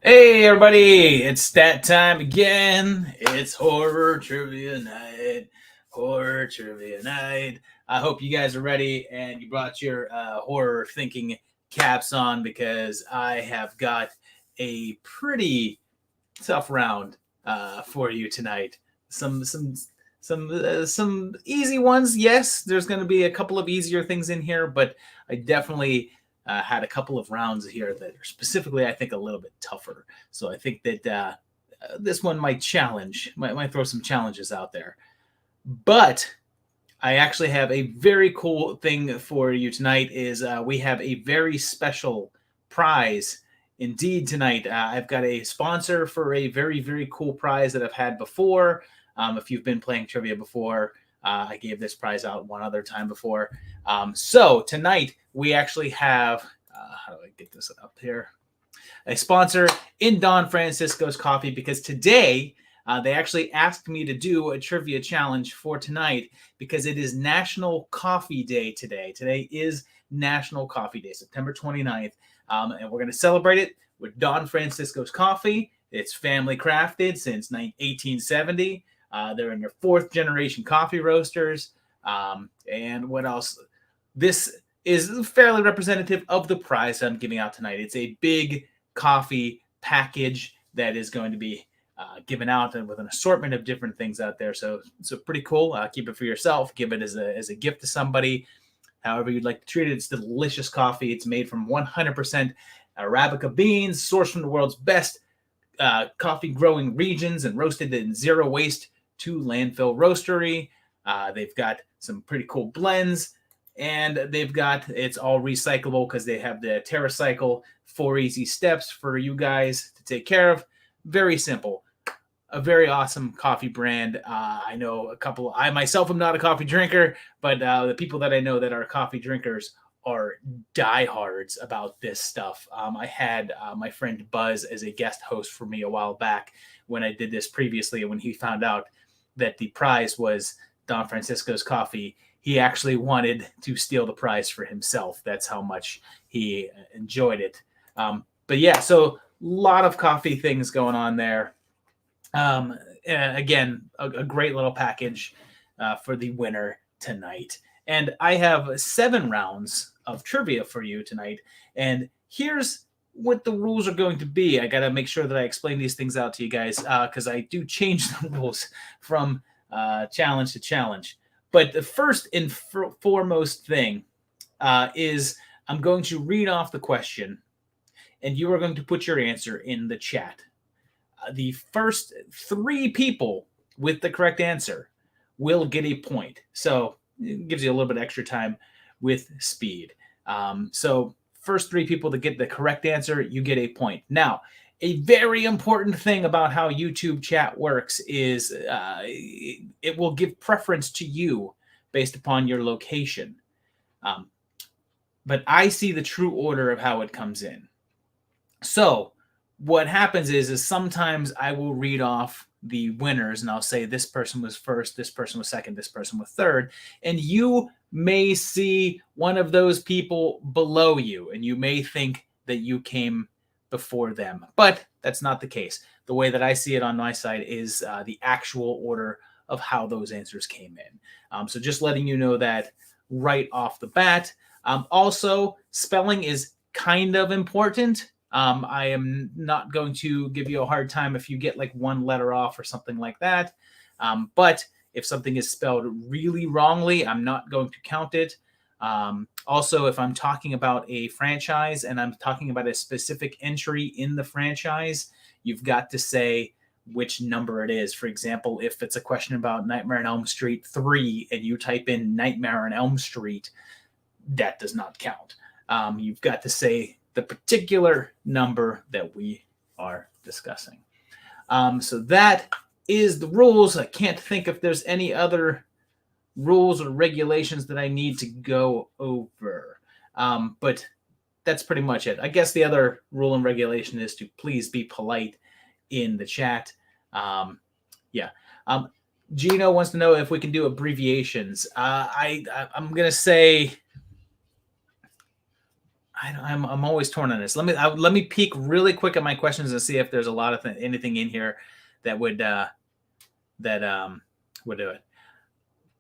Hey everybody, it's that time again. It's horror trivia night. Horror trivia night. I hope you guys are ready and you brought your horror thinking caps on because I have got a pretty tough round for you tonight. Some easy ones. Yes, there's going to be a couple of easier things in here, but I definitely had a couple of rounds here that are specifically, I think, a little bit tougher. So I think that this one might throw some challenges out there. But I actually have a very cool thing for you tonight. Is we have a very special prize indeed tonight. I've got a sponsor for a very cool prize that I've had before. If you've been playing trivia before, I gave this prize out one other time before. So tonight we actually have. How do I get this up here? A sponsor in Don Francisco's Coffee because today they actually asked me to do a trivia challenge for tonight because it is National Coffee Day today. Today is National Coffee Day, September 29th. And we're going to celebrate it with Don Francisco's Coffee. It's family crafted since 1870. They're in their fourth generation coffee roasters. And what else? This is fairly representative of the prize I'm giving out tonight. It's a big coffee package that is going to be given out and with an assortment of different things out there. So pretty cool. Keep it for yourself. Give it as a gift to somebody. However you'd like to treat it. It's delicious coffee. It's made from 100% Arabica beans, sourced from the world's best coffee growing regions and roasted in zero waste to landfill roastery. They've got some pretty cool blends. And it's all recyclable because they have the TerraCycle 4 easy steps for you guys to take care of. Very simple. A very awesome coffee brand. I know a couple. I myself am not a coffee drinker, but the people that I know that are coffee drinkers are diehards about this stuff. I had my friend Buzz as a guest host for me a while back when I did this previously. When he found out that the prize was Don Francisco's Coffee, he actually wanted to steal the prize for himself. That's how much he enjoyed it. But yeah, so a lot of coffee things going on there. Again, a great little package for the winner tonight. And I have 7 rounds of trivia for you tonight. And here's what the rules are going to be. I got to make sure that I explain these things out to you guys because I do change the rules from challenge to challenge. But the first and foremost thing is I'm going to read off the question, and you are going to put your answer in the chat. The first 3 people with the correct answer will get a point. So it gives you a little bit extra time with speed. So first 3 people to get the correct answer, you get a point. Now, a very important thing about how YouTube chat works is it will give preference to you based upon your location. But I see the true order of how it comes in. So what happens is sometimes I will read off the winners and I'll say this person was first, this person was second, this person was third. And you may see one of those people below you and you may think that you came before them, but that's not the case. The way that I see it on my side is the actual order of how those answers came in. So just letting you know that right off the bat. Also, spelling is kind of important. I am not going to give you a hard time if you get like one letter off or something like that. But if something is spelled really wrongly, I'm not going to count it. Also, if I'm talking about a franchise and I'm talking about a specific entry in the franchise, you've got to say which number it is. For example, if it's a question about Nightmare on Elm Street 3 and you type in Nightmare on Elm Street, that does not count. You've got to say the particular number that we are discussing. So that is the rules. I can't think if there's any other rules or regulations that I need to go over. But that's pretty much it. I guess the other rule and regulation is to please be polite in the chat. Gino wants to know if we can do abbreviations. I'm going to say, I'm always torn on this. Let me peek really quick at my questions and see if there's a lot of anything in here that would would do it.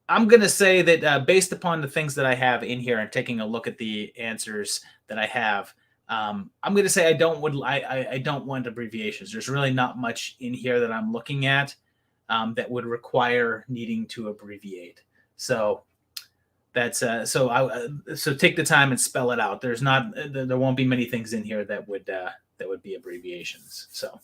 I'm gonna say that based upon the things that I have in here and taking a look at the answers that I have, I'm gonna say I don't want abbreviations. There's really not much in here that I'm looking at that would require needing to abbreviate. So that's so take the time and spell it out. There won't be many things in here that would be abbreviations. So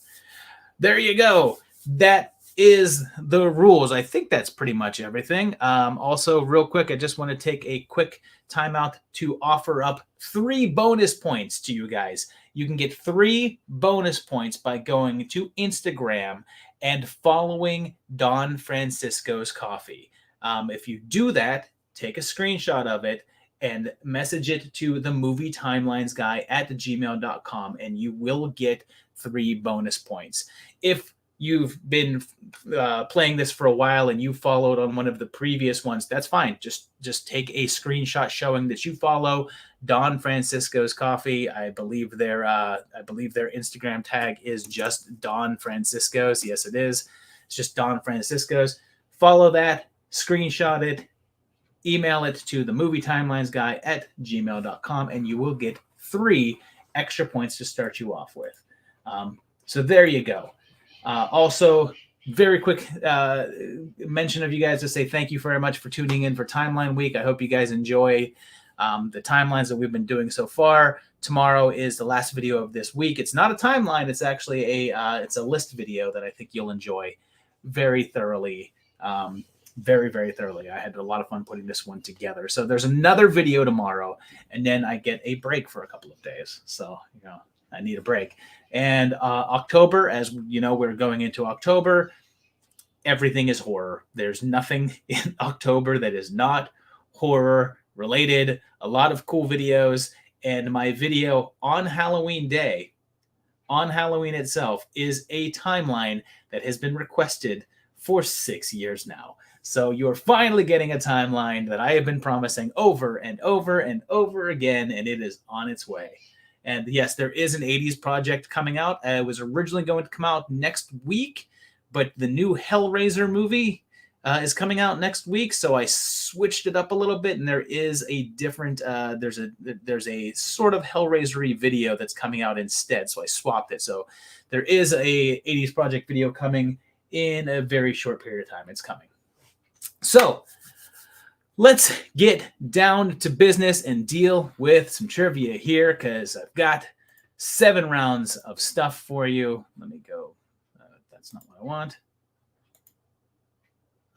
there you go. That is the rules. I think that's pretty much everything. Also, real quick, I just want to take a quick timeout to offer up 3 bonus points to you guys. You can get 3 bonus points by going to Instagram and following Don Francisco's Coffee. If you do that, take a screenshot of it and message it to the movie timelines guy at gmail.com, and you will get 3 bonus points. If you've been playing this for a while and you followed on one of the previous ones, that's fine. Just take a screenshot showing that you follow Don Francisco's Coffee. I believe their Instagram tag is just Don Francisco's. Yes, it is. It's just Don Francisco's. Follow that, screenshot it, email it to the movie timelines guy at gmail.com, and you will get 3 extra points to start you off with. So there you go. Also, very quick mention of you guys to say thank you very much for tuning in for Timeline Week. I hope you guys enjoy the timelines that we've been doing so far. Tomorrow is the last video of this week. It's not a timeline. It's actually it's a list video that I think you'll enjoy very thoroughly. Very, very thoroughly. I had a lot of fun putting this one together. So there's another video tomorrow, and then I get a break for a couple of days. So, I need a break. And October, as you know, we're going into October. Everything is horror. There's nothing in October that is not horror related. A lot of cool videos. And my video on Halloween Day, on Halloween itself, is a timeline that has been requested for 6 years now. So you're finally getting a timeline that I have been promising over and over and over again, and it is on its way. And yes, there is an 80s project coming out. It was originally going to come out next week, but the new Hellraiser movie is coming out next week, so I switched it up a little bit, and there is a different there's a sort of Hellraiser-y video that's coming out instead, so I swapped it. So there is a 80s project video coming in a very short period of time. It's coming. So let's get down to business and deal with some trivia here, because I've got 7 rounds of stuff for you. Let me go. That's not what I want.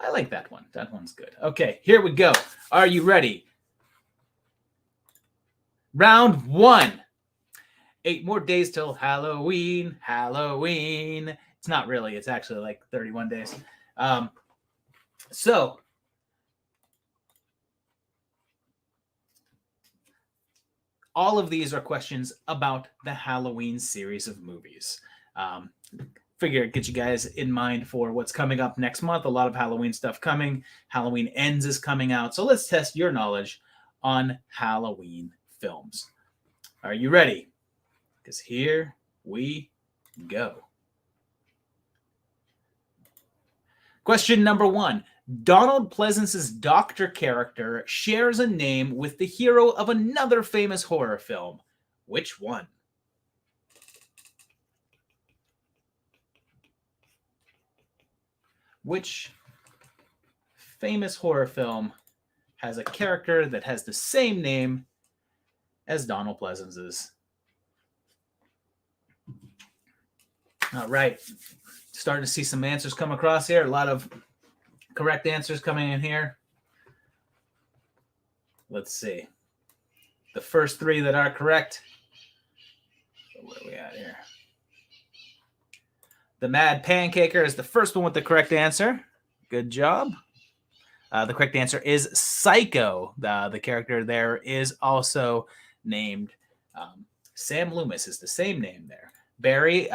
I like that one. That one's good. Okay, here we go. Are you ready? Round 1. 8 more days till Halloween. Halloween. It's not really. It's actually like 31 days. So, all of these are questions about the Halloween series of movies. Figure it get you guys in mind for what's coming up next month. A lot of Halloween stuff coming. Halloween Ends is coming out. So let's test your knowledge on Halloween films. Are you ready? Because here we go. Question number 1. Donald Pleasance's doctor character shares a name with the hero of another famous horror film. Which one? Which famous horror film has a character that has the same name as Donald Pleasance's? All right. Starting to see some answers come across here. A lot of correct answers coming in here. Let's see. The first 3 that are correct. So what are we at here? The Mad Pancaker is the first one with the correct answer. Good job. The correct answer is Psycho. The character there is also named Sam Loomis is the same name there. Barry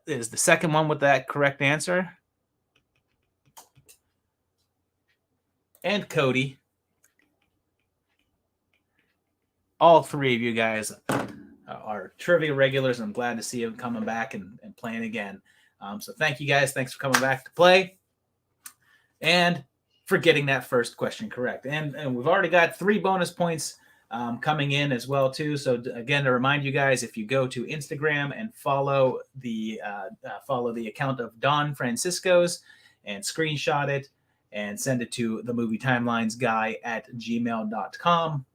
is the second one with that correct answer. And Cody all three of you guys are trivia regulars. I'm glad to see you coming back and playing again. So thank you guys. Thanks for coming back to play and for getting that first question correct. And we've already got 3 bonus points coming in as well too. So again, to remind you guys, if you go to Instagram and follow the account of Don Francisco's and screenshot it and send it to the movie timelines guy at gmail.com,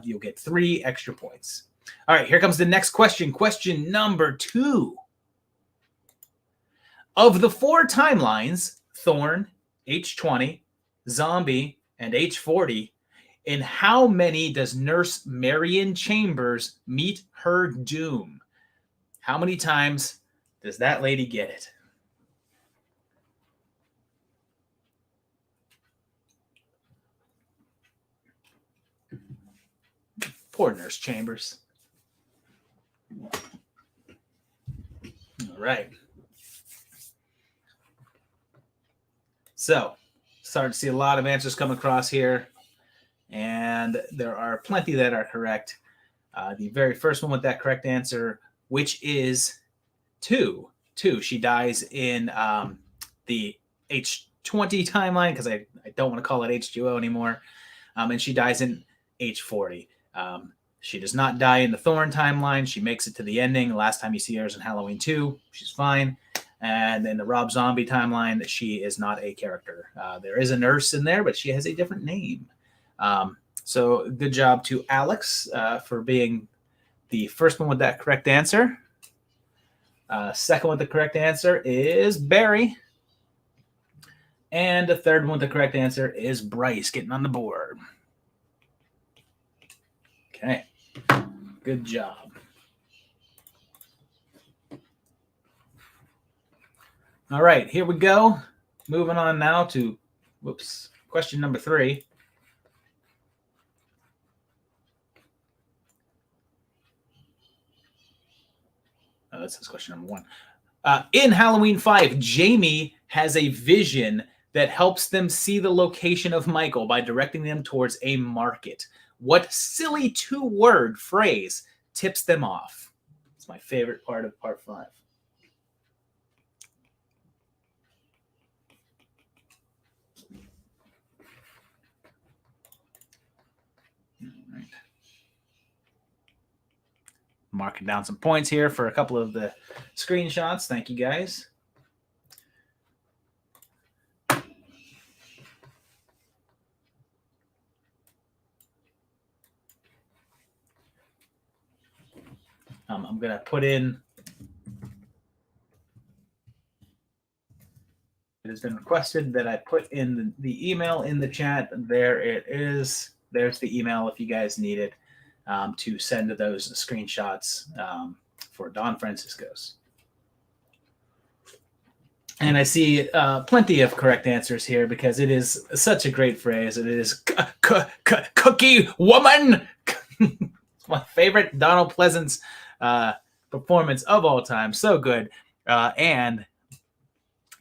you'll get 3 extra points. All right, here comes the next question. Question number 2. Of the 4 timelines, Thorn, H20, Zombie, and H40, in how many does Nurse Marion Chambers meet her doom? How many times does that lady get it? Poor Nurse Chambers. All right. So, starting to see a lot of answers come across here, and there are plenty that are correct. The very first one with that correct answer, which is 2. She dies in the H20 timeline, because I don't want to call it H2O anymore, and she dies in H40. She does not die in the Thorn timeline. She makes it to the ending. The last time you see her is in Halloween 2. She's fine. And in the Rob Zombie timeline, she is not a character. There is a nurse in there, but she has a different name. So good job to Alex for being the first one with that correct answer. Second one with the correct answer is Barry. And the third one with the correct answer is Bryce, getting on the board. Okay. Good job. All right, here we go. Moving on now to, question number 3. Oh, that says question number 1. In Halloween 5, Jamie has a vision that helps them see the location of Michael by directing them towards a market. What silly 2-word phrase tips them off? It's my favorite part of part 5. Marking down some points here for a couple of the screenshots. Thank you, guys. I'm going to put in, it has been requested that I put in the email in the chat. There it is. There's the email if you guys need it. To send those screenshots for Don Francisco's. And I see plenty of correct answers here because it is such a great phrase. It is cookie woman. It's my favorite Donald Pleasance performance of all time. So good. And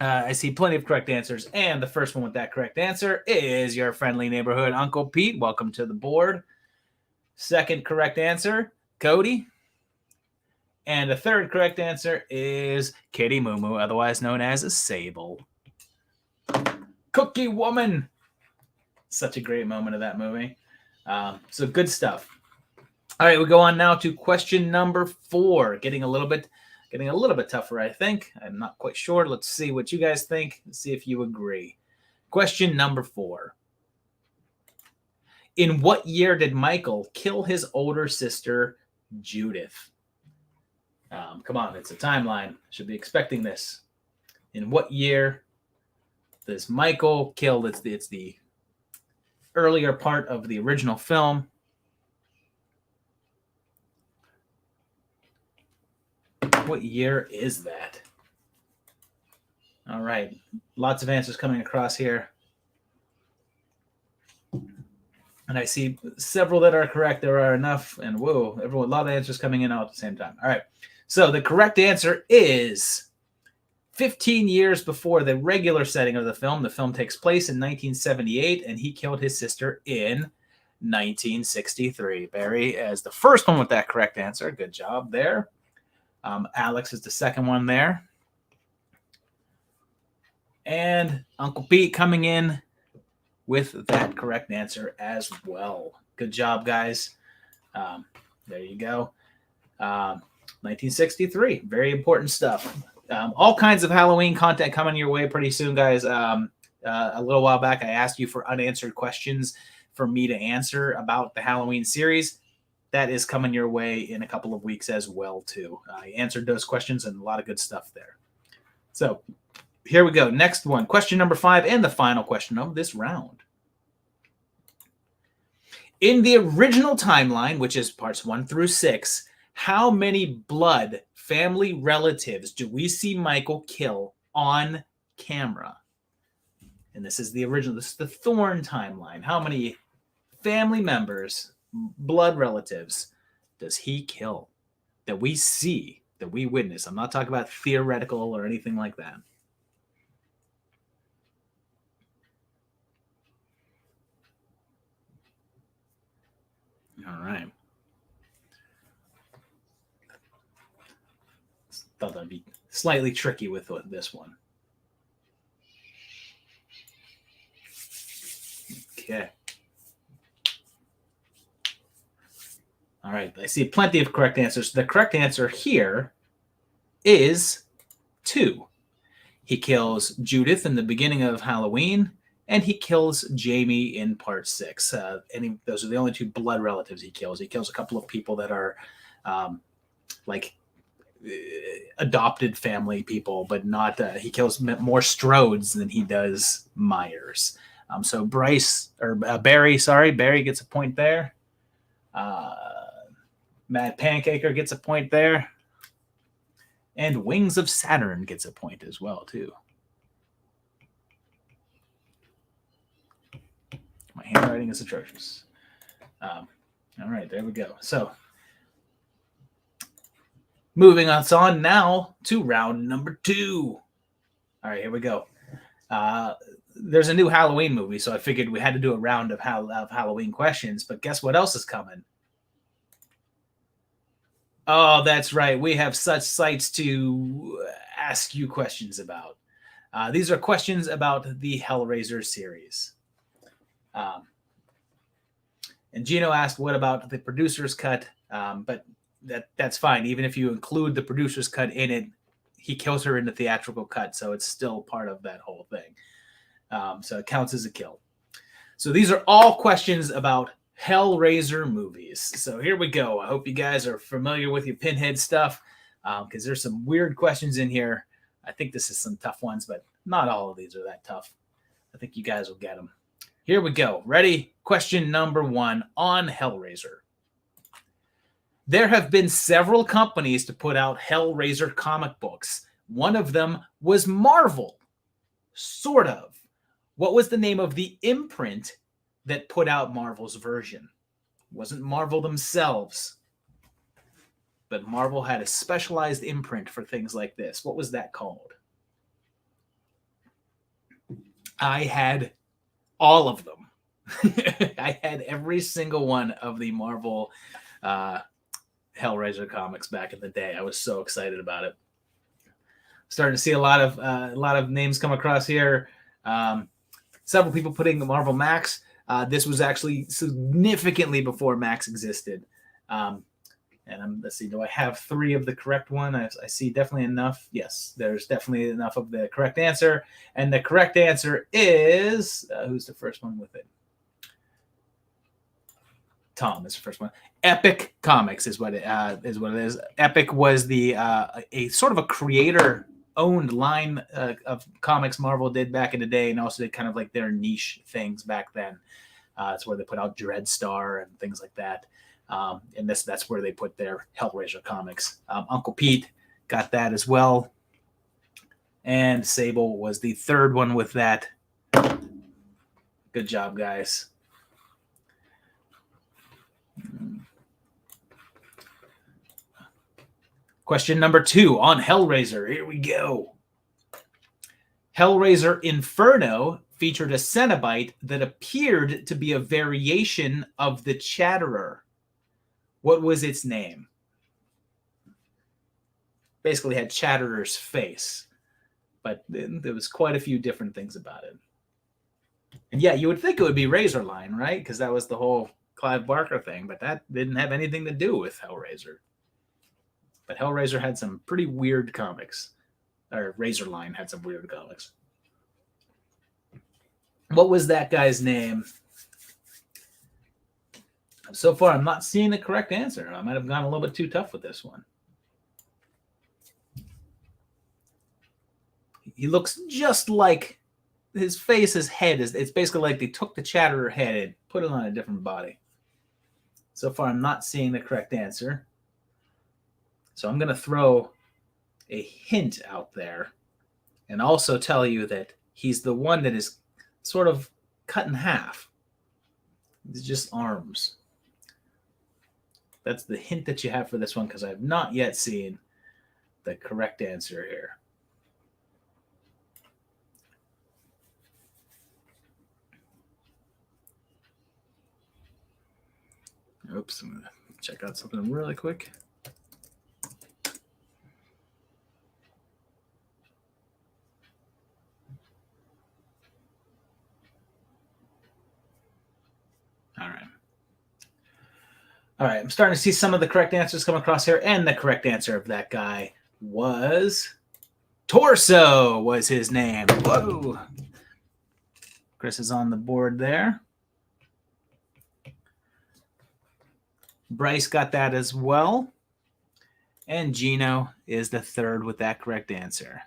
I see plenty of correct answers. And the first one with that correct answer is your friendly neighborhood Uncle Pete. Welcome to the board. Second correct answer, Cody. And the third correct answer is Kitty Moo Moo, otherwise known as a Sable. Cookie Woman. Such a great moment of that movie. So good stuff. All right, we go on now to question number 4. Getting a little bit tougher, I think. I'm not quite sure. Let's see what you guys think. Let's see if you agree. Question number 4. In what year did Michael kill his older sister, Judith? Come on, it's a timeline. Should be expecting this. In what year does Michael kill? It's the earlier part of the original film. What year is that? All right. Lots of answers coming across here. And I see several that are correct. There are enough. And whoa, a lot of answers coming in all at the same time. All right. So the correct answer is 15 years before the regular setting of the film. The film takes place in 1978, and he killed his sister in 1963. Barry as the first one with that correct answer. Good job there. Alex is the second one there. And Uncle Pete coming in with that correct answer as well. Good job, guys. There you go. 1963. Very important stuff. All kinds of Halloween content coming your way pretty soon, guys. A little while back, I asked you for unanswered questions for me to answer about the Halloween series. That is coming your way in a couple of weeks as well, too. I answered those questions and a lot of good stuff there. So here we go. Next one. Question number 5 and the final question of this round. In the original timeline, which is parts 1 through 6, how many blood family relatives do we see Michael kill on camera? And this is the original. This is the Thorn timeline. How many family members, blood relatives, does he kill that we see, that we witness? I'm not talking about theoretical or anything like that. All right. Thought that'd be slightly tricky with this one. Okay. All right. I see plenty of correct answers. The correct answer here is 2. He kills Judith in the beginning of Halloween, and he kills Jamie in part 6. Those are the only 2 blood relatives he kills. He kills a couple of people that are adopted family people, but not. He kills more Strodes than he does Myers. So Barry gets a point there. Matt Pancaker gets a point there. And Wings of Saturn gets a point as well, too. My handwriting is atrocious. All right, there we go. So, moving us on now to round number 2. All right, here we go. There's a new Halloween movie, so I figured we had to do a round of Halloween questions. But guess what else is coming? Oh, that's right. We have such sites to ask you questions about. These are questions about the Hellraiser series. And Gino asked, what about the producer's cut? But that's fine. Even if you include the producer's cut in it, he kills her in the theatrical cut, so it's still part of that whole thing. So it counts as a kill. So these are all questions about Hellraiser movies. So here we go. I hope you guys are familiar with your Pinhead stuff, because there's some weird questions in here. I think this is some tough ones, but not all of these are that tough. I think you guys will get them. Here we go. Ready? Question number 1 on Hellraiser. There have been several companies to put out Hellraiser comic books. One of them was Marvel. Sort of. What was the name of the imprint that put out Marvel's version? It wasn't Marvel themselves, but Marvel had a specialized imprint for things like this. What was that called? I had all of them. I had every single one of the Marvel Hellraiser comics back in the day. I was so excited about it. Starting to see a lot of names come across here. Several people putting the Marvel Max. This was actually significantly before Max existed. Let's see, do I have 3 of the correct one? I see definitely enough. Yes, there's definitely enough of the correct answer. And the correct answer is, who's the first one with it? Tom is the first one. Epic Comics is what it is. Epic was a sort of a creator-owned line of comics Marvel did back in the day, and also did kind of like their niche things back then. It's where they put out Dreadstar and things like that. And that's where they put their Hellraiser comics. Uncle Pete got that as well. And Sable was the third one with that. Good job, guys. Question number 2 on Hellraiser. Here we go. Hellraiser Inferno featured a Cenobite that appeared to be a variation of the Chatterer. What was its name? Basically had Chatterer's face, but there was quite a few different things about it. And yeah, you would think it would be Razorline, right? Because that was the whole Clive Barker thing, but that didn't have anything to do with Hellraiser. But Hellraiser had some pretty weird comics. Or Razorline had some weird comics. What was that guy's name? So far, I'm not seeing the correct answer. I might have gone a little bit too tough with this one. He looks just like his face, his head. It's basically like they took the Chatterer head and put it on a different body. So far, I'm not seeing the correct answer. So I'm going to throw a hint out there and also tell you that he's the one that is sort of cut in half. It's just arms. That's the hint that you have for this one, because I have not yet seen the correct answer here. Oops, I'm going to check out something really quick. All right, I'm starting to see some of the correct answers come across here, and the correct answer of that guy was Torso was his name. Whoa. Chris is on the board there. Bryce got that as well. And Gino is the third with that correct answer.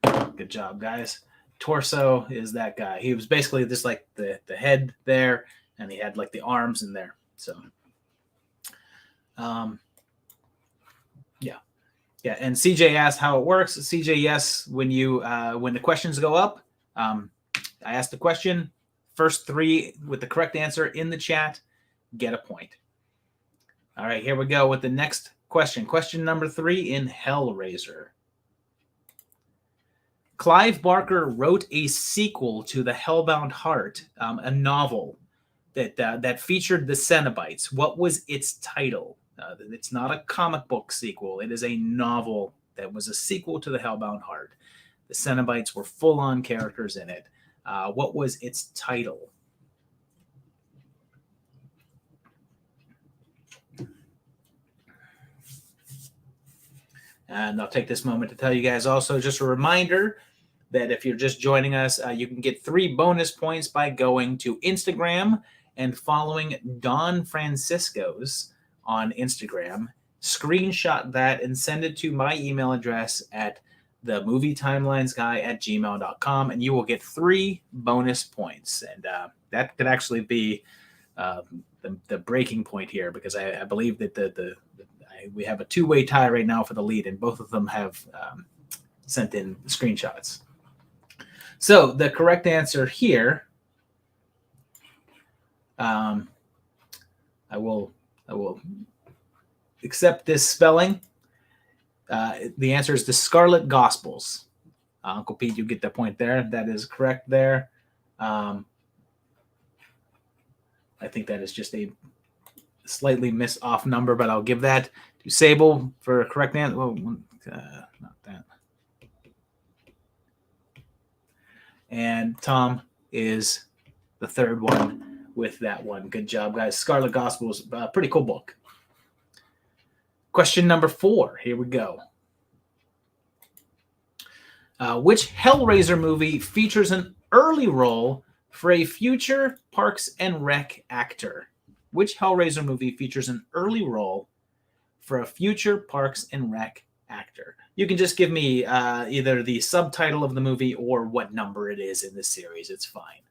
Good job, guys. Torso is that guy. He was basically just like the head there, and he had like the arms in there. So, yeah. And CJ asked how it works. CJ, yes, when the questions go up, I ask the question. First three with the correct answer in the chat get a point. All right, here we go with the next question. Question number 3 in Hellraiser. Clive Barker wrote a sequel to The Hellbound Heart, a novel that featured the Cenobites. What was its title? It's not a comic book sequel. It is a novel that was a sequel to The Hellbound Heart. The Cenobites were full-on characters in it. What was its title? And I'll take this moment to tell you guys also just a reminder that if you're just joining us, you can get 3 bonus points by going to Instagram and following Don Francisco's on Instagram. Screenshot that and send it to my email address at themovietimelines@gmail.com, and you will get 3 bonus points. And that could actually be the breaking point here, because I believe that we have a 2-way tie right now for the lead, and both of them have sent in screenshots. So the correct answer here, I will accept this spelling. The answer is the Scarlet Gospels. Uncle Pete, you get the point there. That is correct there. I think that is just a slightly off number, but I'll give that to Sable for a correct answer. Oh, not that. And Tom is the third one with that one. Good job, guys. Scarlet Gospel is a pretty cool book. Question number 4. Here we go. Which Hellraiser movie features an early role for a future Parks and Rec actor? Which Hellraiser movie features an early role for a future Parks and Rec actor? You can just give me either the subtitle of the movie or what number it is in the series. It's fine.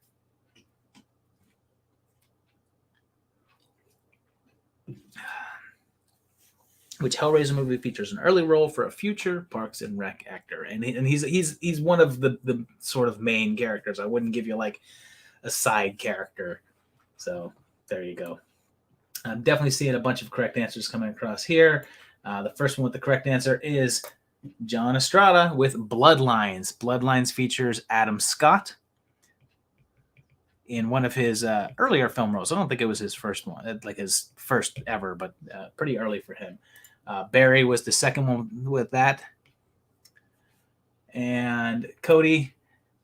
Which Hellraiser movie features an early role for a future Parks and Rec actor? And he's one of the sort of main characters. I wouldn't give you like a side character. So there you go. I'm definitely seeing a bunch of correct answers coming across here. The first one with the correct answer is John Estrada with Bloodlines. Bloodlines features Adam Scott. in one of his earlier film roles. I don't think it was his first one, like his first ever, but pretty early for him. Barry was the second one with that. And Cody,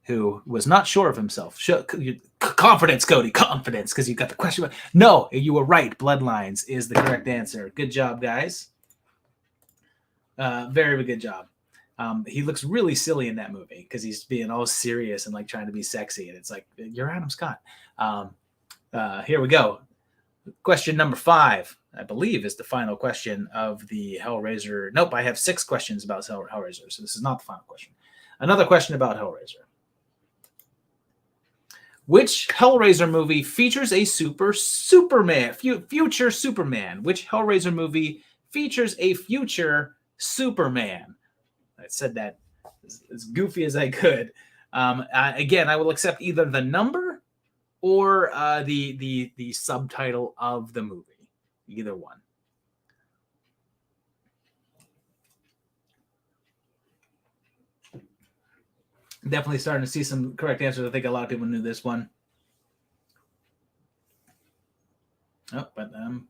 who was not sure of himself. Confidence, Cody, confidence, because you got the question. No, you were right. Bloodlines is the correct answer. Good job, guys. Very good job. He looks really silly in that movie because he's being all serious and like trying to be sexy. And it's like, you're Adam Scott. Here we go. Question number 5, I believe, is the final question of the Hellraiser. Nope, I have 6 questions about Hellraiser, so this is not the final question. Another question about Hellraiser. Which Hellraiser movie features a future Superman? Which Hellraiser movie features a future Superman? I said that as goofy as I could. Again, I will accept either the number or the subtitle of the movie. Either one. Definitely starting to see some correct answers. I think a lot of people knew this one. Oh, but I'm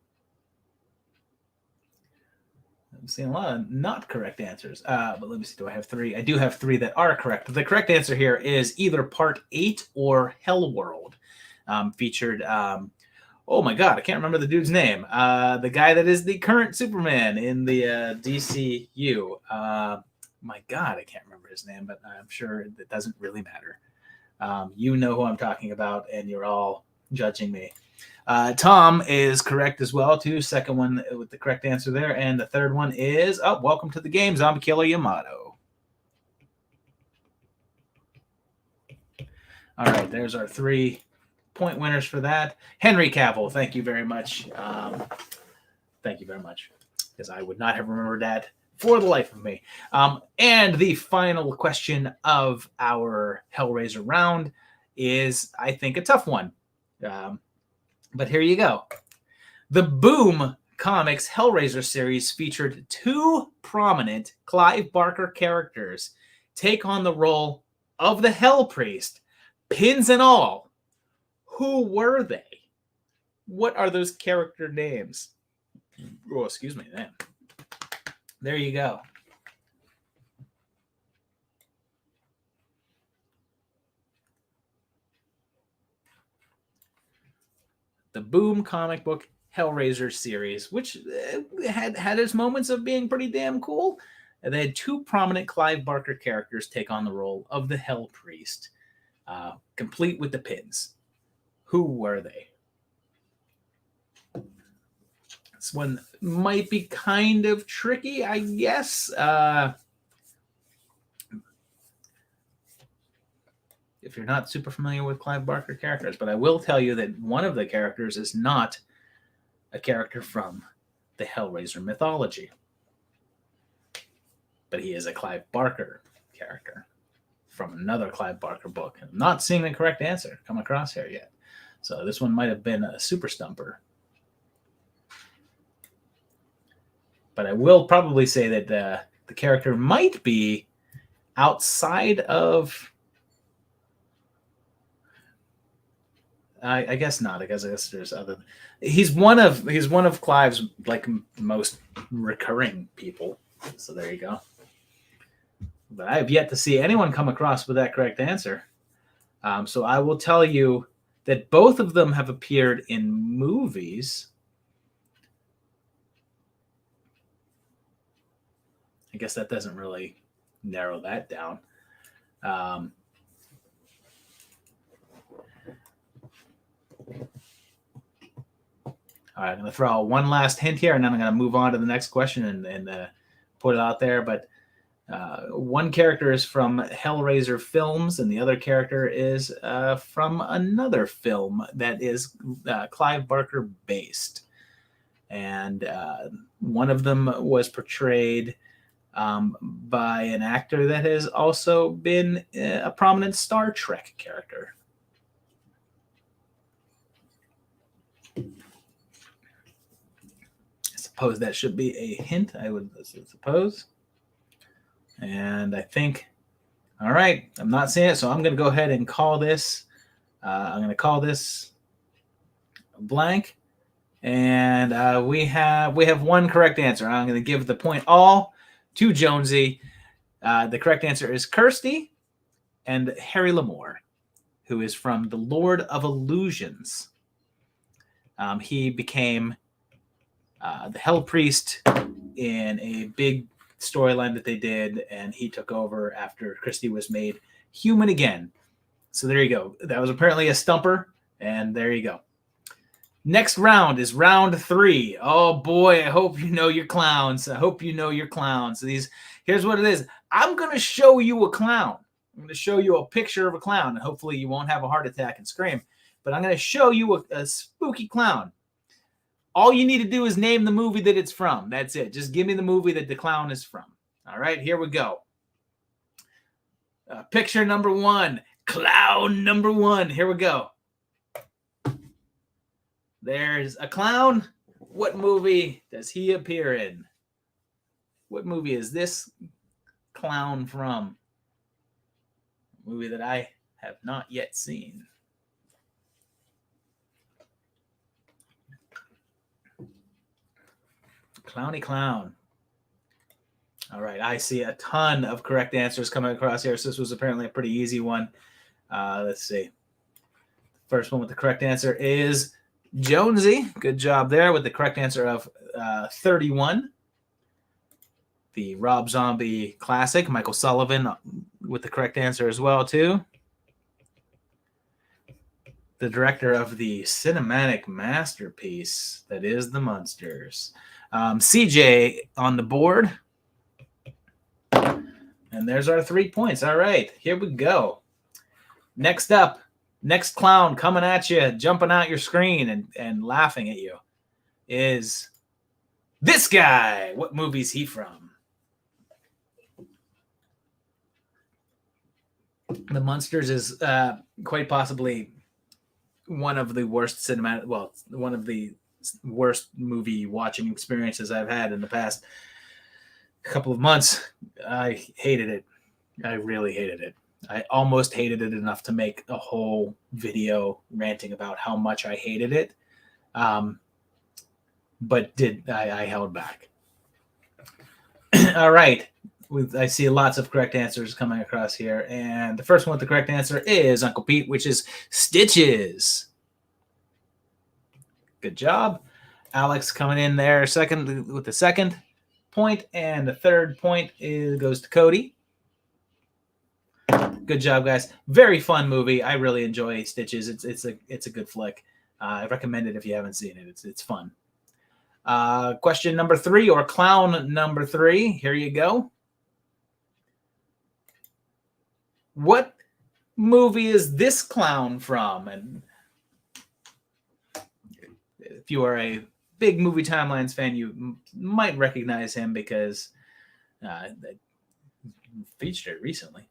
seeing a lot of not correct answers. But let me see. Do I have 3? I do have 3 that are correct. The correct answer here is either Part 8 or Hellworld. Featured. Oh my God, I can't remember the dude's name. The guy that is the current Superman in the DCU. My God, I can't remember his name, but I'm sure it doesn't really matter. You know who I'm talking about, and you're all judging me. Tom is correct as well, too. Second one with the correct answer there. And the third one is, welcome to the game, Zombie Killer Yamato. All right, there's our 3 point winners for that. Henry Cavill, thank you very much. Thank you very much, because I would not have remembered that for the life of me. And the final question of our Hellraiser round is, I think, a tough one. But here you go. The Boom Comics Hellraiser series featured 2 prominent Clive Barker characters take on the role of the Hell Priest, pins and all. Who were they? What are those character names? Oh, excuse me. Man. There you go. The Boom comic book Hellraiser series, which had its moments of being pretty damn cool. And they had 2 prominent Clive Barker characters take on the role of the Hell Priest, complete with the pins. Who were they? This one might be kind of tricky, I guess. If you're not super familiar with Clive Barker characters, but I will tell you that one of the characters is not a character from the Hellraiser mythology, but he is a Clive Barker character from another Clive Barker book. I'm not seeing the correct answer come across here yet. So this one might have been a super stumper. But I will probably say that the character might be outside of... I guess not. I guess there's other... He's one of Clive's like most recurring people. So there you go. But I have yet to see anyone come across with that correct answer. So I will tell you that both of them have appeared in movies. I guess that doesn't really narrow that down. All right, I'm going to throw out one last hint here, and then I'm going to move on to the next question and put it out there. But one character is from Hellraiser films, and the other character is from another film that is Clive Barker based. And one of them was portrayed by an actor that has also been a prominent Star Trek character. I suppose that should be a hint, I would suppose. And I think, all right, I'm not seeing it, so I'm going to go ahead and call this I'm going to call this blank. And we have one correct answer. I'm going to give the point all to Jonesy. The correct answer is Kirsty and Harry Lamore, who is from The Lord of Illusions. He became the Hell Priest in a big storyline that they did, and he took over after Christie was made human again. So there you go. That was apparently a stumper, and there you go. Next round is round 3. Oh boy, I hope you know your clowns. I hope you know your clowns. Here's what it is. I'm going to show you a clown. I'm going to show you a picture of a clown, and hopefully you won't have a heart attack and scream. But I'm going to show you a spooky clown. All you need to do is name the movie that it's from. That's it. Just give me the movie that the clown is from. All right, here we go. Picture number 1. Clown number 1. Here we go. There's a clown. What movie does he appear in? What movie is this clown from? A movie that I have not yet seen. Clowny clown. All right, I see a ton of correct answers coming across here. So this was apparently a pretty easy one. Let's see. First one with the correct answer is Jonesy. Good job there with the correct answer of 31. The Rob Zombie classic, Michael Sullivan, with the correct answer as well, too. The director of the cinematic masterpiece that is The Munsters. CJ on the board. And there's our 3 points. All right, here we go. Next up, next clown coming at you, jumping out your screen and laughing at you is this guy. What movie's he from? The Munsters is quite possibly one of the worst one of the worst movie watching experiences I've had in the past couple of months. I hated it. I really hated it. I almost hated it enough to make a whole video ranting about how much I hated it. But I held back. All right. I see lots of correct answers coming across here. And the first one with the correct answer is Uncle Pete, which is Stitches. Good job. Alex coming in there second with the second point. And the third point goes to Cody. Good job, guys. Very fun movie. I really enjoy Stitches. It's a good flick. I recommend it if you haven't seen it. It's fun. Question number 3, or clown number 3. Here you go. What movie is this clown from? And if you are a big Movie Timelines fan, you might recognize him because they featured it recently.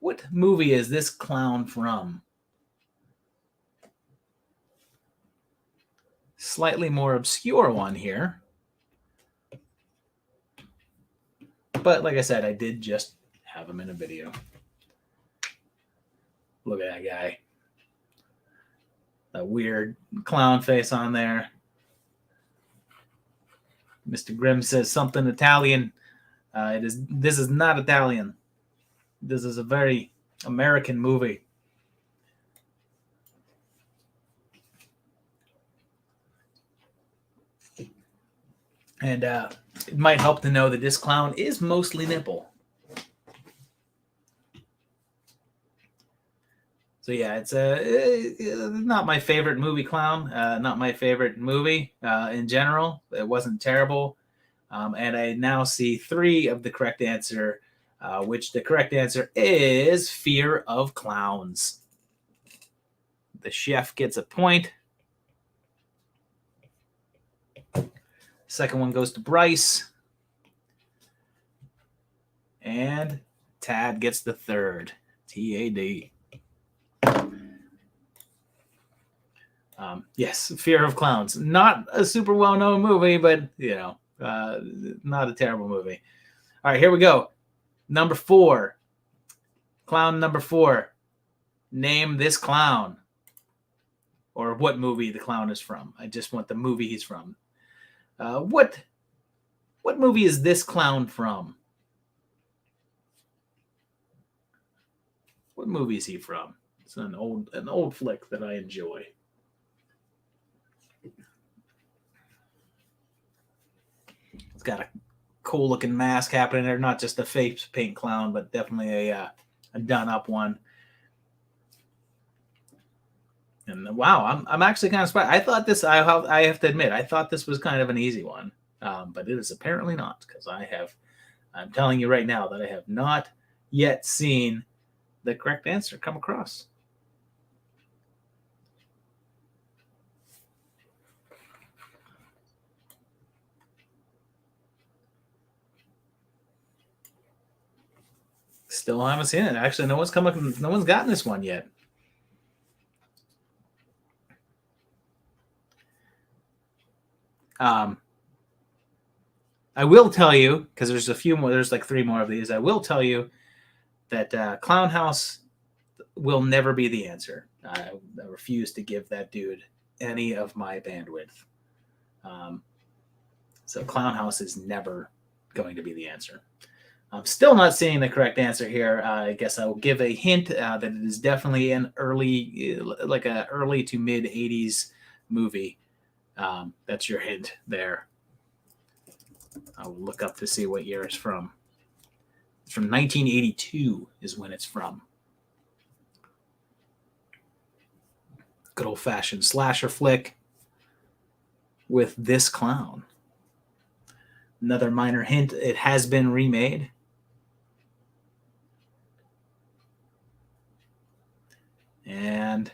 What movie is this clown from? Slightly more obscure one here. But like I said, I did just have him in a video. Look at that guy. That weird clown face on there. Mr. Grimm says something Italian. This is not Italian. This is a very American movie. And it might help to know that this clown is mostly nipple. So yeah, it's not my favorite movie clown. Not my favorite movie in general. It wasn't terrible. And I now see 3 of the correct answer, which the correct answer is Fear of Clowns. The chef gets a point. Second one goes to Bryce. And Tad gets the third. T-A-D. Yes, Fear of Clowns. Not a super well-known movie, but, not a terrible movie. All right, here we go. Number 4. Clown number 4. Name this clown. Or what movie the clown is from. I just want the movie he's from. What movie is this clown from? What movie is he from? It's an old flick that I enjoy. It's got a cool looking mask happening there, not just a face paint clown, but definitely a done up one. And wow, I'm actually kind of surprised. I thought this. I have to admit, I thought this was kind of an easy one, but it is apparently not, because I'm telling you right now that I have not yet seen the correct answer come across. Still haven't seen it. Actually, no one's gotten this one yet. I will tell you, because there's a few more, there's like 3 more of these. I will tell you that Clown House will never be the answer. I refuse to give that dude any of my bandwidth. So Clown House is never going to be the answer. I'm still not seeing the correct answer here. I guess I will give a hint that it is definitely an early to mid 80s movie. That's your hint there. I'll look up to see what year it's from. It's from 1982 is when it's from. Good old-fashioned slasher flick with this clown. Another minor hint, it has been remade. And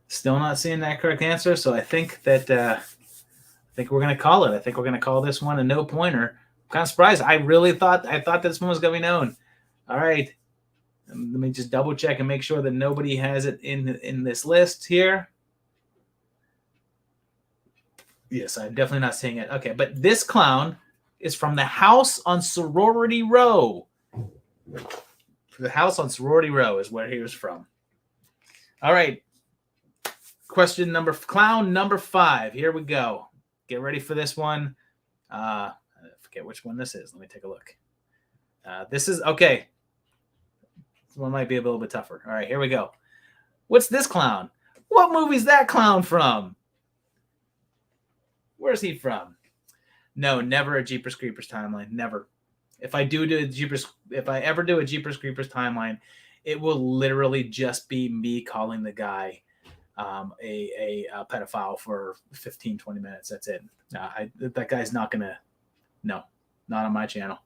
still not seeing that correct answer, so I think that we're going to call it. I think we're going to call this one a no pointer. I'm kind of surprised. I thought this one was going to be known. All right. Let me just double check and make sure that nobody has it in this list here. Yes, I'm definitely not seeing it. Okay, but this clown is from the house on Sorority Row. The house on Sorority Row is where he was from. All right. Clown number 5. Here we go. Get ready for this one. I forget which one this is. Let me take a look. This is okay. This one might be a little bit tougher. All right, here we go. What's this clown? What movie's that clown from? Where's he from? No, never a Jeepers Creepers timeline. Never. If I ever do a Jeepers Creepers timeline, it will literally just be me calling the guy a pedophile for 15, 20 minutes. That's it. That guy's not gonna. No, not on my channel.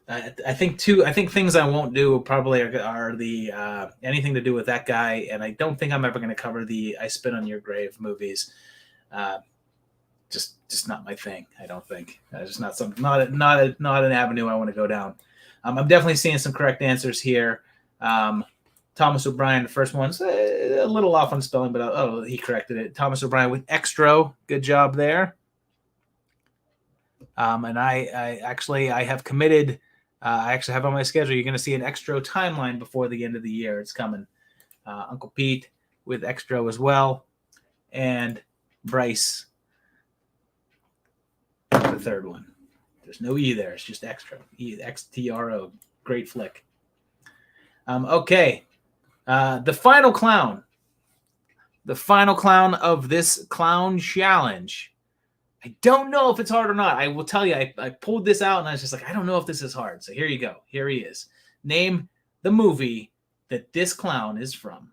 I think things I won't do probably are the anything to do with that guy, and I don't think I'm ever going to cover the I Spit on Your Grave movies. Just not my thing. I don't think. Just not an avenue I want to go down. I'm definitely seeing some correct answers here. Thomas O'Brien, the first one's a little off on spelling, but he corrected it. Thomas O'Brien with Extro. Good job there. And I have committed. I actually have on my schedule. You're going to see an Extro timeline before the end of the year. It's coming. Uncle Pete with Extro as well, and Bryce, the third one. There's no E there. It's just Extro. XTRO. Great flick. Okay. The final clown. The final clown of this clown challenge. I don't know if it's hard or not. I will tell you, I pulled this out and I was just like, I don't know if this is hard. So here you go. Here he is. Name the movie that this clown is from.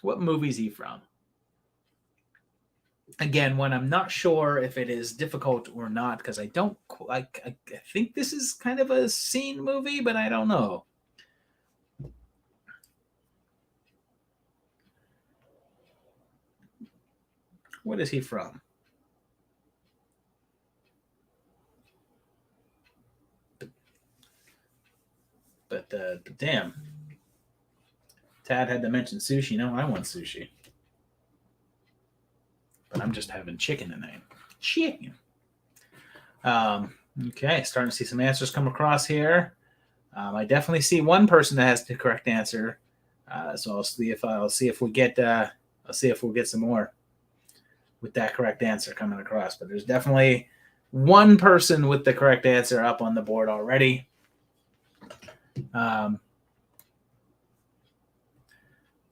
What movie is he from? Again, when I'm not sure if it is difficult or not, because I think this is kind of a scene movie, but I don't know. What is he from? But damn. Tad had to mention sushi. No, I want sushi. But I'm just having chicken tonight. Chicken. Okay, starting to see some answers come across here. I definitely see one person that has the correct answer. So I'll see if we get we'll get some more with that correct answer coming across. But there's definitely one person with the correct answer up on the board already.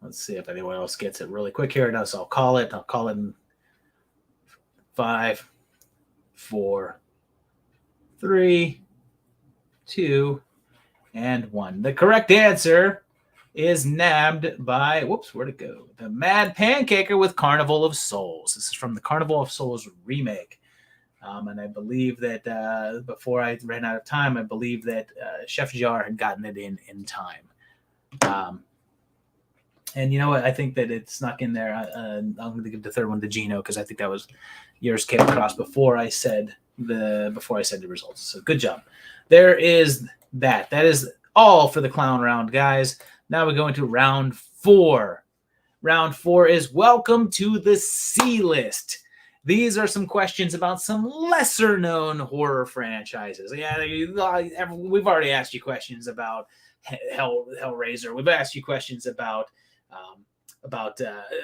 Let's see if anyone else gets it really quick here. No, so I'll call it. I'll call it in 5, 4, 3, 2, and 1. The correct answer is nabbed by, where'd it go? The Mad Pancaker with Carnival of Souls. This is from the Carnival of Souls remake. And I believe that before I ran out of time, I believe that Chef Jar had gotten it in time. And you know what? I think that it snuck in there. I'm going to give the third one to Gino because I think that was yours came across before I said the results. So good job. There is that. That is all for the clown round, guys. Now we go into round 4. Round 4 is welcome to the C list. These are some questions about some lesser known horror franchises. Yeah, we've already asked you questions about Hellraiser. We've asked you questions about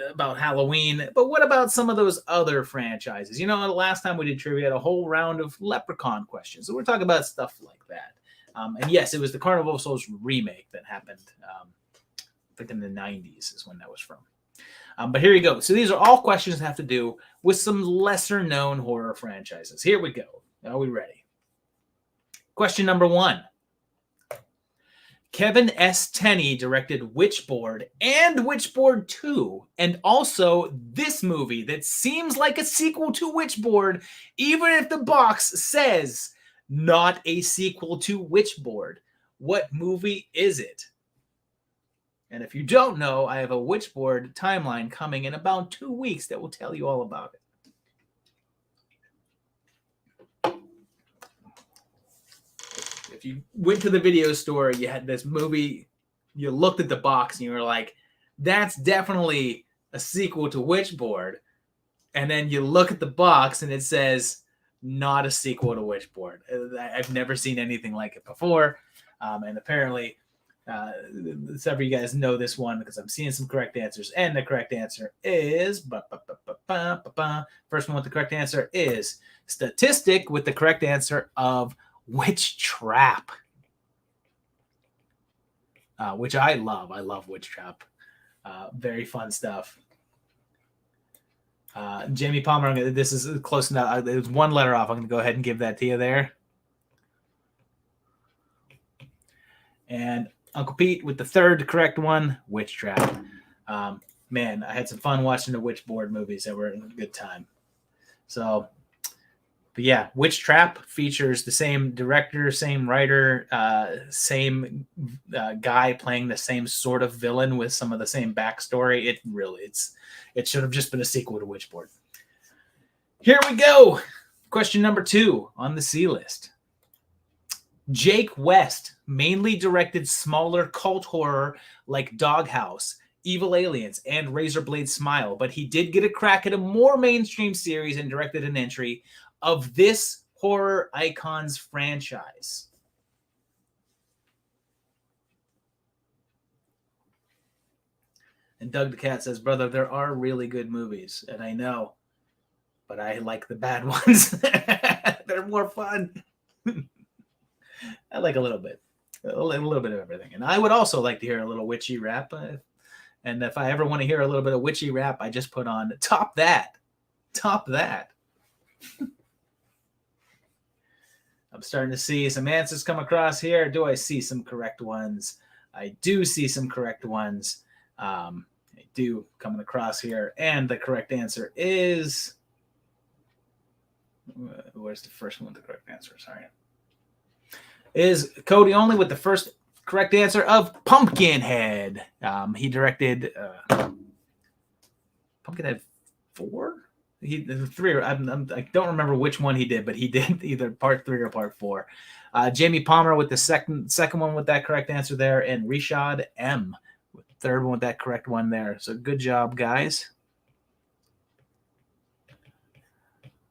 Halloween, but what about some of those other franchises? You know, the last time we did trivia, we had a whole round of Leprechaun questions. So we're talking about stuff like that. And yes, it was the Carnival of Souls remake that happened, I think in the 90s is when that was from. But here you go. So these are all questions that have to do with some lesser known horror franchises. Here we go. Are we ready? Question number 1. Kevin S. Tenney directed Witchboard and Witchboard 2, and also this movie that seems like a sequel to Witchboard, even if the box says not a sequel to Witchboard. What movie is it? And if you don't know, I have a Witchboard timeline coming in about 2 weeks that will tell you all about it. If you went to the video store, you had this movie, you looked at the box and you were like, that's definitely a sequel to Witchboard. And then you look at the box and it says, not a sequel to Witchboard. I've never seen anything like it before. And apparently, some of you guys know this one because I'm seeing some correct answers. And the correct answer is, first one with the correct answer is Statistic with the correct answer of Witch Trap, which I love. I love Witch Trap. Very fun stuff. Jamie Palmer, this is close enough. It was one letter off. I'm going to go ahead and give that to you there. And Uncle Pete with the third correct one, Witch Trap. Man, I had some fun watching the Witchboard movies. They were a good time. So, but yeah, Witch Trap features the same director, same writer, same guy playing the same sort of villain with some of the same backstory. It should have just been a sequel to Witchboard. Here we go. Question number 2 on the C list. Jake West mainly directed smaller cult horror like Doghouse, Evil Aliens, and Razorblade Smile, but he did get a crack at a more mainstream series and directed an entry of this horror icons franchise. And Doug the Cat says, brother, there are really good movies, and I know, but I like the bad ones. They're more fun. I like a little bit of everything. And I would also like to hear a little witchy rap. And if I ever want to hear a little bit of witchy rap, I just put on Top That. Top That. I'm starting to see some answers come across here. Do I see some correct ones? I do see some correct ones. I do coming across here. And the correct answer is... Where's the first one with the correct answer? Sorry. Is Cody Only with the first correct answer of Pumpkinhead. He directed Pumpkinhead 4? He 3. I don't remember which one he did, but he did either part 3 or part 4. Jamie Palmer with the second one with that correct answer there, and Rishad M with the third one with that correct one there. So good job, guys.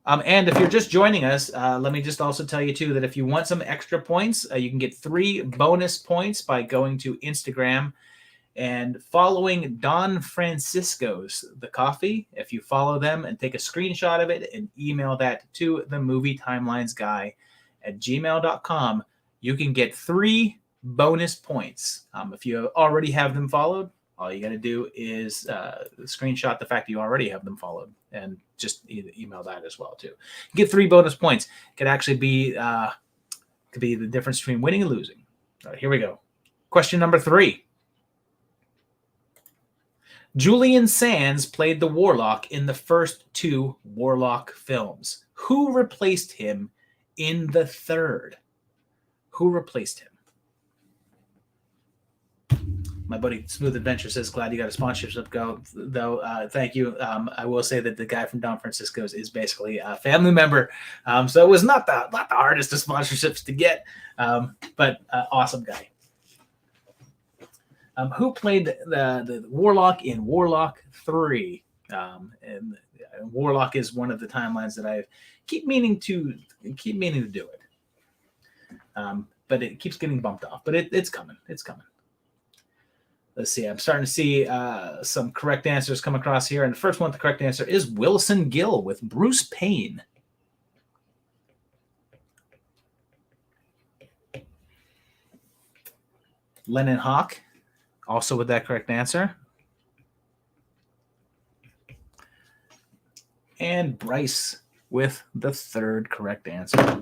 And if you're just joining us, let me just also tell you, too, that if you want some extra points, you can get 3 bonus points by going to Instagram and following Don Francisco's The Coffee. If you follow them and take a screenshot of it and email that to the movie timelines guy at gmail.com, you can get 3 bonus points. If you already have them followed, all you got to do is screenshot the fact that you already have them followed and just email that as well, too. Get 3 bonus points. Could actually be the difference between winning and losing. All right, here we go. Question number 3. Julian Sands played the Warlock in the first 2 Warlock films. Who replaced him in the third? Who replaced him? My buddy Smooth Adventure says, glad you got a sponsorship go, though. Thank you. I will say that the guy from Don Francisco's is basically a family member. So it was not the hardest of sponsorships to get, but awesome guy. Who played the Warlock in Warlock 3? And Warlock is one of the timelines that I keep meaning to do it. But it keeps getting bumped off. But it's coming. It's coming. Let's see. I'm starting to see some correct answers come across here. And the first one, the correct answer is Wilson Gill with Bruce Payne. Lennon Hawk, also with that correct answer. And Bryce with the third correct answer.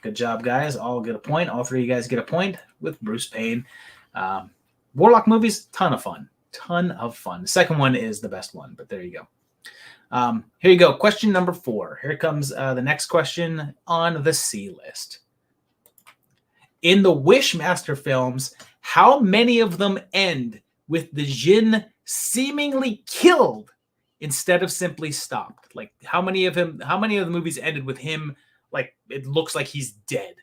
Good job, guys. All get a point. All 3 of you guys get a point with Bruce Payne. Warlock movies, ton of fun. Ton of fun. The second one is the best one, but there you go. Here you go. Question number 4. Here comes the next question on the C list. In the Wishmaster films, how many of them end with the Jinn seemingly killed instead of simply stopped? Like, how many of the movies ended with him, like, it looks like he's dead?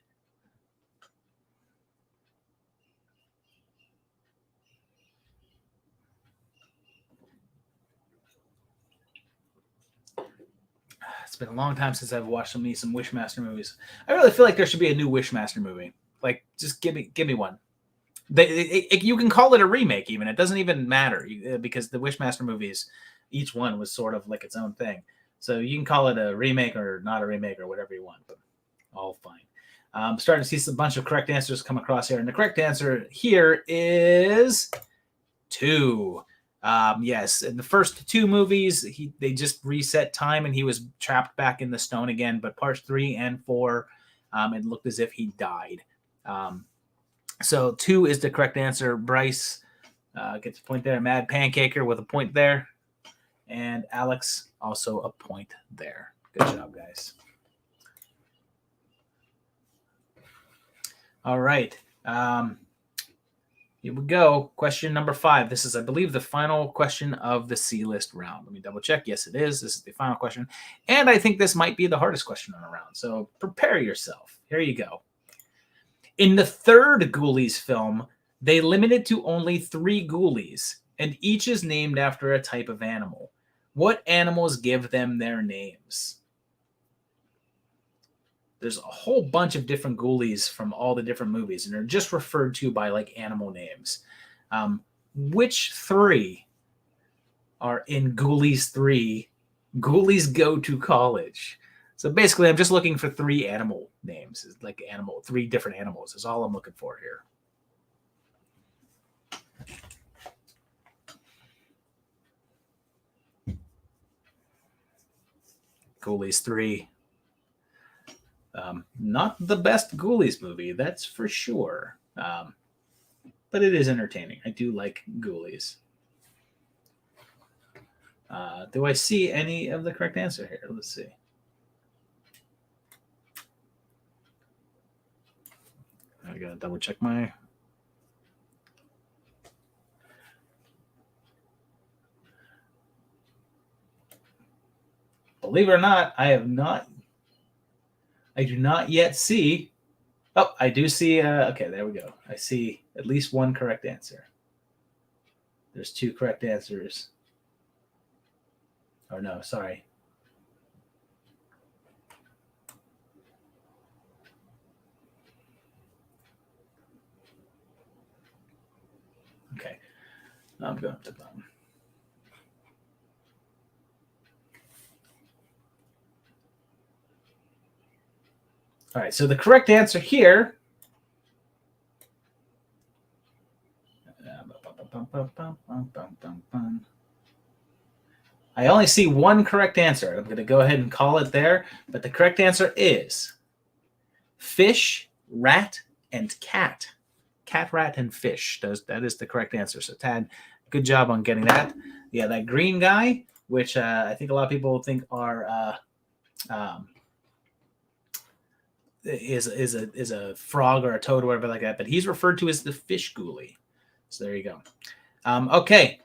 It's been a long time since I've watched some Wishmaster movies. I really feel like there should be a new Wishmaster movie. Like, just give me one. You can call it a remake even. It doesn't even matter because the Wishmaster movies, each one was sort of like its own thing. So you can call it a remake or not a remake or whatever you want, but all fine. I'm starting to see a bunch of correct answers come across here. And the correct answer here is 2. Yes, in the first 2 movies, they just reset time and he was trapped back in the stone again. But parts 3 and 4, it looked as if he died. So 2 is the correct answer. Bryce gets a point there. Mad Pancaker with a point there. And Alex also a point there. Good job, guys. All right. Here we go. Question number 5. This is, I believe, the final question of the C list round. Let me double check. Yes, it is. This is the final question. And I think this might be the hardest question on the round. So prepare yourself. Here you go. In the third Ghoulies film, they limited to only 3 Ghoulies, and each is named after a type of animal. What animals give them their names? There's a whole bunch of different Ghoulies from all the different movies, and they're just referred to by like animal names. Which 3 are in Ghoulies 3? Ghoulies Go to College. So basically, I'm just looking for 3 animal names, like 3 different animals is all I'm looking for here. Ghoulies 3. Not the best Ghoulies movie, that's for sure. But it is entertaining. I do like Ghoulies. Do I see any of the correct answer here? Let's see. I gotta double check my. Believe it or not, I do not yet see. Oh, I do see. Okay, there we go. I see at least 1 correct answer. There's 2 correct answers. Or no, sorry. Okay. I'm going to All right, so the correct answer here I only see one correct answer. I'm going to go ahead and call it there, but the correct answer is fish, rat, and cat. Cat, rat, and fish. That is the correct answer. So, Tad, good job on getting that. Yeah, that green guy, which I think a lot of people think are is a frog or a toad or whatever like that, but he's referred to as the fish ghoulie. So there you go. Okay.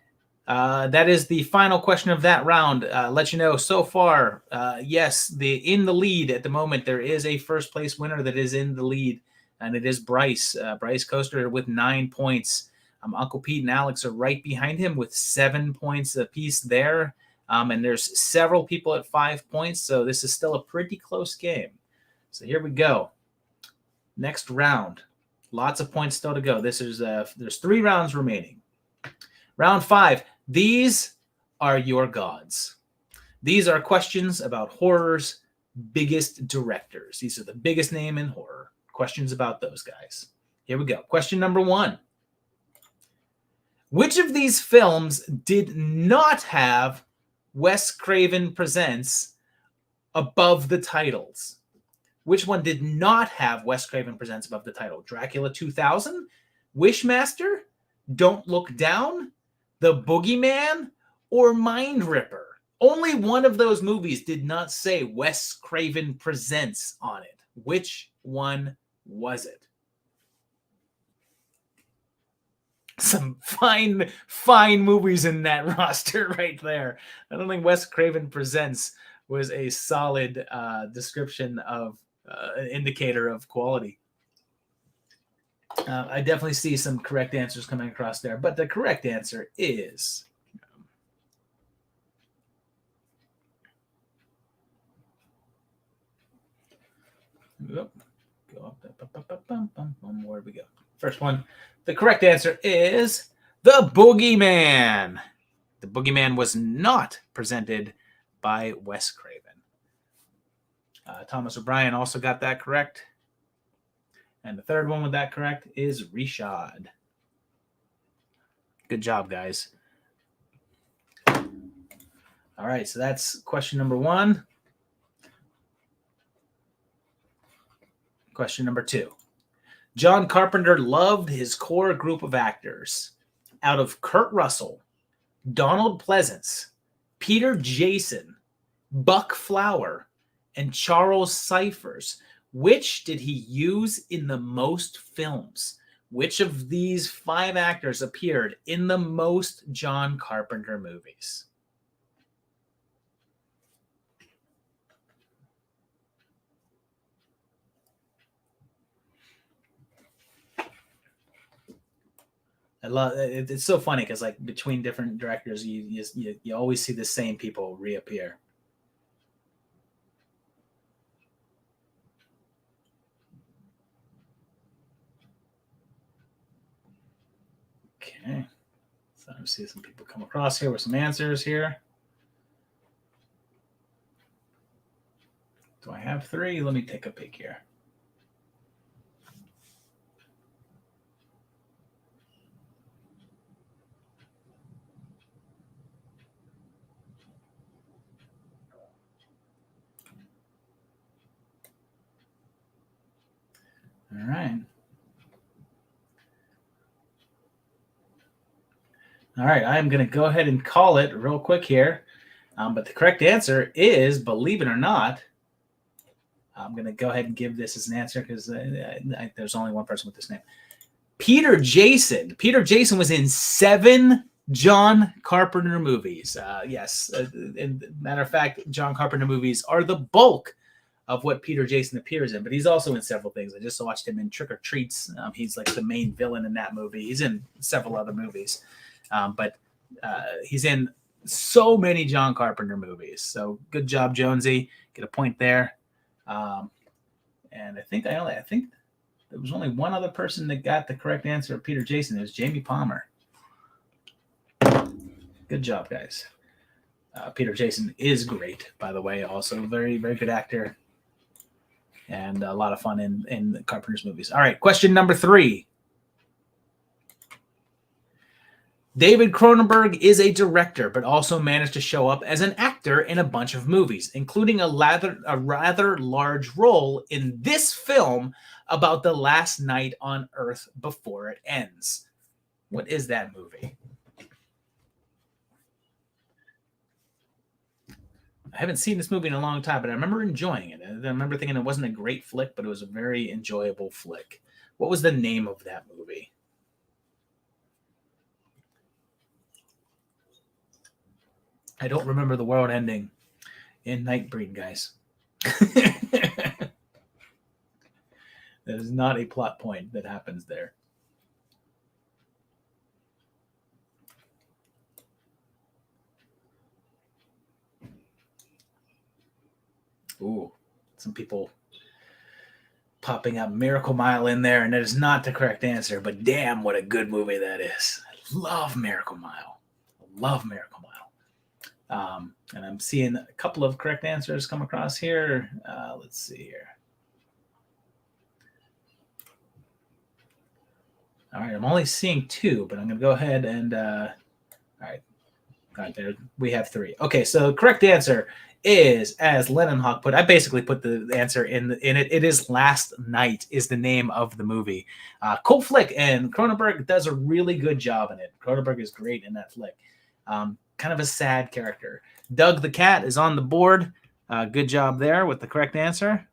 That is the final question of that round. Let you know so far, yes, in the lead at the moment, there is a first place winner that is in the lead, and it is Bryce. Bryce Coaster with 9 points. Uncle Pete and Alex are right behind him with 7 points apiece there. And there's several people at 5 points, so this is still a pretty close game. So here we go. Next round. Lots of points still to go. There's 3 rounds remaining. Round 5. These are your gods. These are questions about horror's biggest directors. These are the biggest name in horror. Questions about those guys. Here we go. Question number 1. Which of these films did not have Wes Craven Presents above the titles? Which one did not have Wes Craven Presents above the title? Dracula 2000, Wishmaster, Don't Look Down, The Boogeyman, or Mind Ripper? Only one of those movies did not say Wes Craven Presents on it. Which one was it? Some fine movies in that roster right there. I don't think Wes Craven Presents was a solid description of an indicator of quality. I definitely see some correct answers coming across there, but the correct answer is go up. Where we go? First one. The correct answer is The Boogeyman. The Boogeyman was not presented by Wes Craven. Thomas O'Brien also got that correct. And the third one with that correct is Rishad. Good job, guys. All right, so that's question number 1. Question number 2. John Carpenter loved his core group of actors. Out of Kurt Russell, Donald Pleasance, Peter Jason, Buck Flower, and Charles Cyphers, which did he use in the most films? Which of these 5 actors appeared in the most John Carpenter movies? I love it. It's so funny because like between different directors, you always see the same people reappear. Okay, so I see some people come across here with some answers here. Do I have 3? Let me take a peek here. All right. All right, I'm going to go ahead and call it real quick here. But the correct answer is, believe it or not, I'm going to go ahead and give this as an answer because there's only one person with this name. Peter Jason. Peter Jason was in 7 John Carpenter movies. Yes. Matter of fact, John Carpenter movies are the bulk of what Peter Jason appears in, but he's also in several things. I just watched him in Trick or Treats. He's like the main villain in that movie. He's in several other movies, but he's in so many John Carpenter movies. So good job, Jonesy. Get a point there. And I think there was only one other person that got the correct answer of Peter Jason. It was Jamie Palmer. Good job, guys. Peter Jason is great, by the way. Also, very, very good actor. And a lot of fun in the Carpenter's movies. All right, question number 3. David Cronenberg is a director, but also managed to show up as an actor in a bunch of movies, including a rather large role in this film about the last night on Earth before it ends. What is that movie? I haven't seen this movie in a long time, but I remember enjoying it. I remember thinking it wasn't a great flick, but it was a very enjoyable flick. What was the name of that movie? I don't remember the world ending in Nightbreed, guys. That is not a plot point that happens there. Ooh, some people popping up Miracle Mile in there, and that is not the correct answer, but damn, what a good movie that is. I love Miracle Mile. And I'm seeing a couple of correct answers come across here. Let's see here. All right, I'm only seeing 2, but I'm going to go ahead and all right, there we have 3. Okay, so correct answer is, as Lennon Hawk put, I basically put the answer in it. It is Last Night is the name of the movie. Cool flick, and Cronenberg does a really good job in it. Cronenberg is great in that flick. Kind of a sad character. Doug the Cat is on the board. Good job there with the correct answer.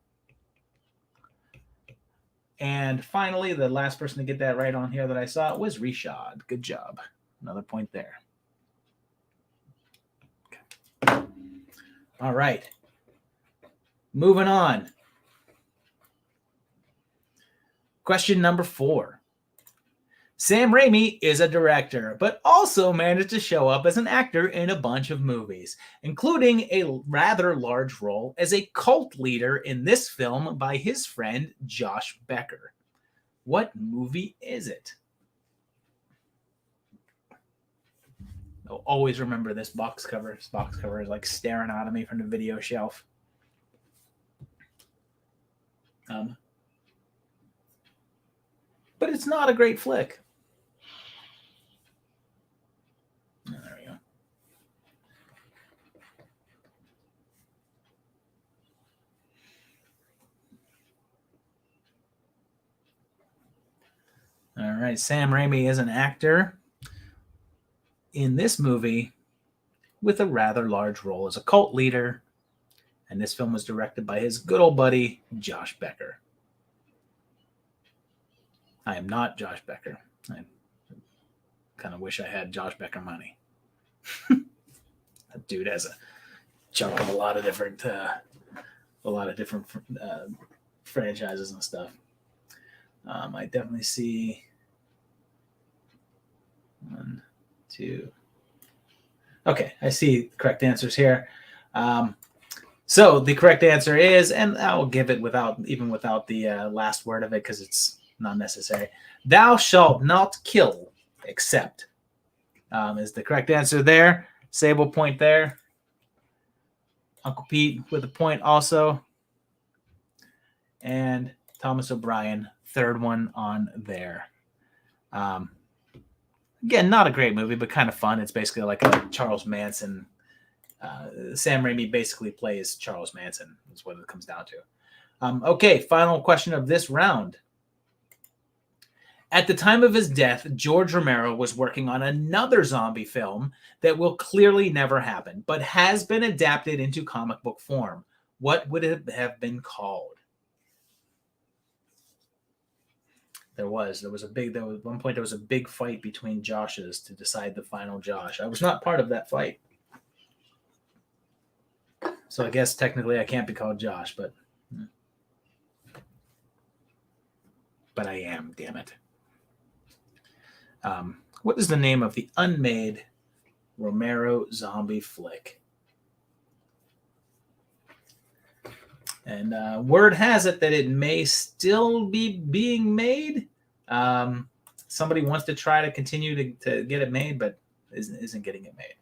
And finally, the last person to get that right on here that I saw was Rishad. Good job. Another point there. Okay. All right. Moving on. Question number 4. Sam Raimi is a director, but also managed to show up as an actor in a bunch of movies, including a rather large role as a cult leader in this film by his friend Josh Becker. What movie is it? I'll always remember this box cover. This box cover is like staring out at me from the video shelf. But it's not a great flick. Oh, there we go. All right, Sam Raimi is an actor in this movie with a rather large role as a cult leader, and this film was directed by his good old buddy, Josh Becker. I am not Josh Becker. I kind of wish I had Josh Becker money. That dude has a chunk of a lot of different franchises and stuff. I definitely see 1, 2. Okay, I see correct answers here. So the correct answer is, and I will give it without the last word of it because it's not necessary. Thou shalt not kill, except is the correct answer there. Sable point there. Uncle Pete with a point also. And Thomas O'Brien, third one on there. Again, not a great movie, but kind of fun. It's basically like a Charles Manson. Sam Raimi basically plays Charles Manson, is what it comes down to. Okay, final question of this round. At the time of his death, George Romero was working on another zombie film that will clearly never happen, but has been adapted into comic book form. What would it have been called? There was one point there was a big fight between Joshes to decide the final Josh. I was not part of that fight. So I guess technically I can't be called Josh, but I am, damn it. What is the name of the unmade Romero zombie flick? And word has it that it may still be being made. Somebody wants to try to continue to get it made, but isn't getting it made.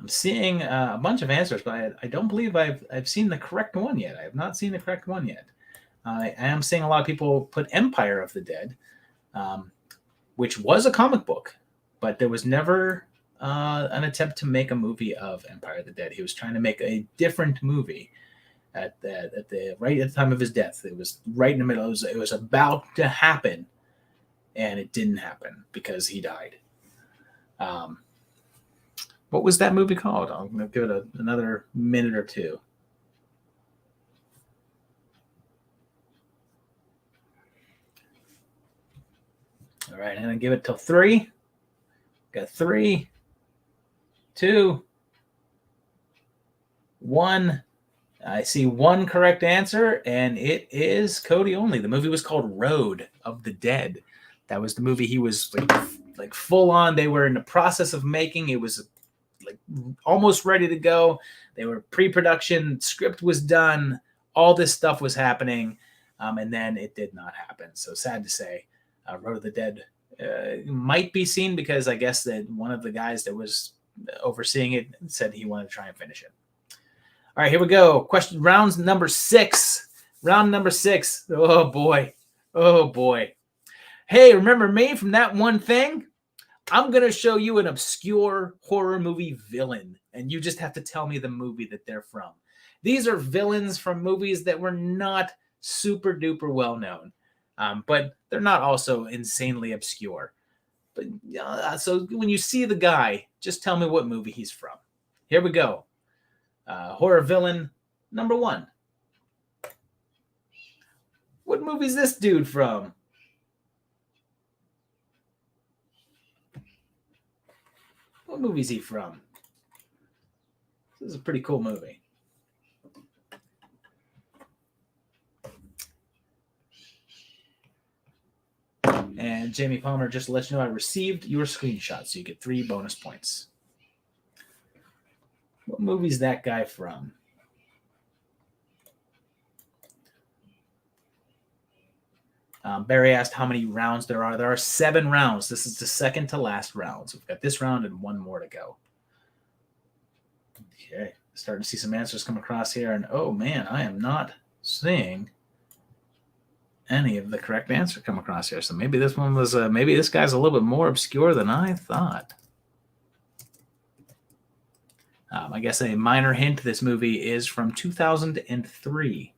I'm seeing a bunch of answers, but I don't believe I've seen the correct one yet. I have not seen the correct one yet. I am seeing a lot of people put Empire of the Dead, which was a comic book, but there was never an attempt to make a movie of Empire of the Dead. He was trying to make a different movie at the right at the time of his death. It was right in the middle. It was about to happen, and it didn't happen because he died. What was that movie called? I'm going to give it another minute or two. All right, and I give it till 3. Got 3, 2, 1. I see one correct answer, and it is Cody only. The movie was called Road of the Dead. That was the movie he was like full on. They were in the process of making. It was like almost ready to go. They were pre-production. Script was done. All this stuff was happening, and then it did not happen. So sad to say, Road of the Dead might be seen because I guess that one of the guys that was overseeing it said he wanted to try and finish it. All right, here we go. Round number 6. Round number 6. Oh boy. Oh boy. Hey, remember me from That One Thing? I'm going to show you an obscure horror movie villain, and you just have to tell me the movie that they're from. These are villains from movies that were not super duper well known, but they're not also insanely obscure. But so when you see the guy, just tell me what movie he's from. Here we go. Horror villain number 1. What movie is this dude from? What movie is he from? This is a pretty cool movie. And Jamie Palmer, just to let you know, I received your screenshot, so you get 3 bonus points. What movie is that guy from? Barry asked how many rounds there are. There are 7 rounds. This is the second to last round. So we've got this round and 1 more to go. Okay, starting to see some answers come across here. And oh man, I am not seeing any of the correct answer come across here. So maybe this one was, maybe this guy's a little bit more obscure than I thought. I guess a minor hint, this movie is from 2003.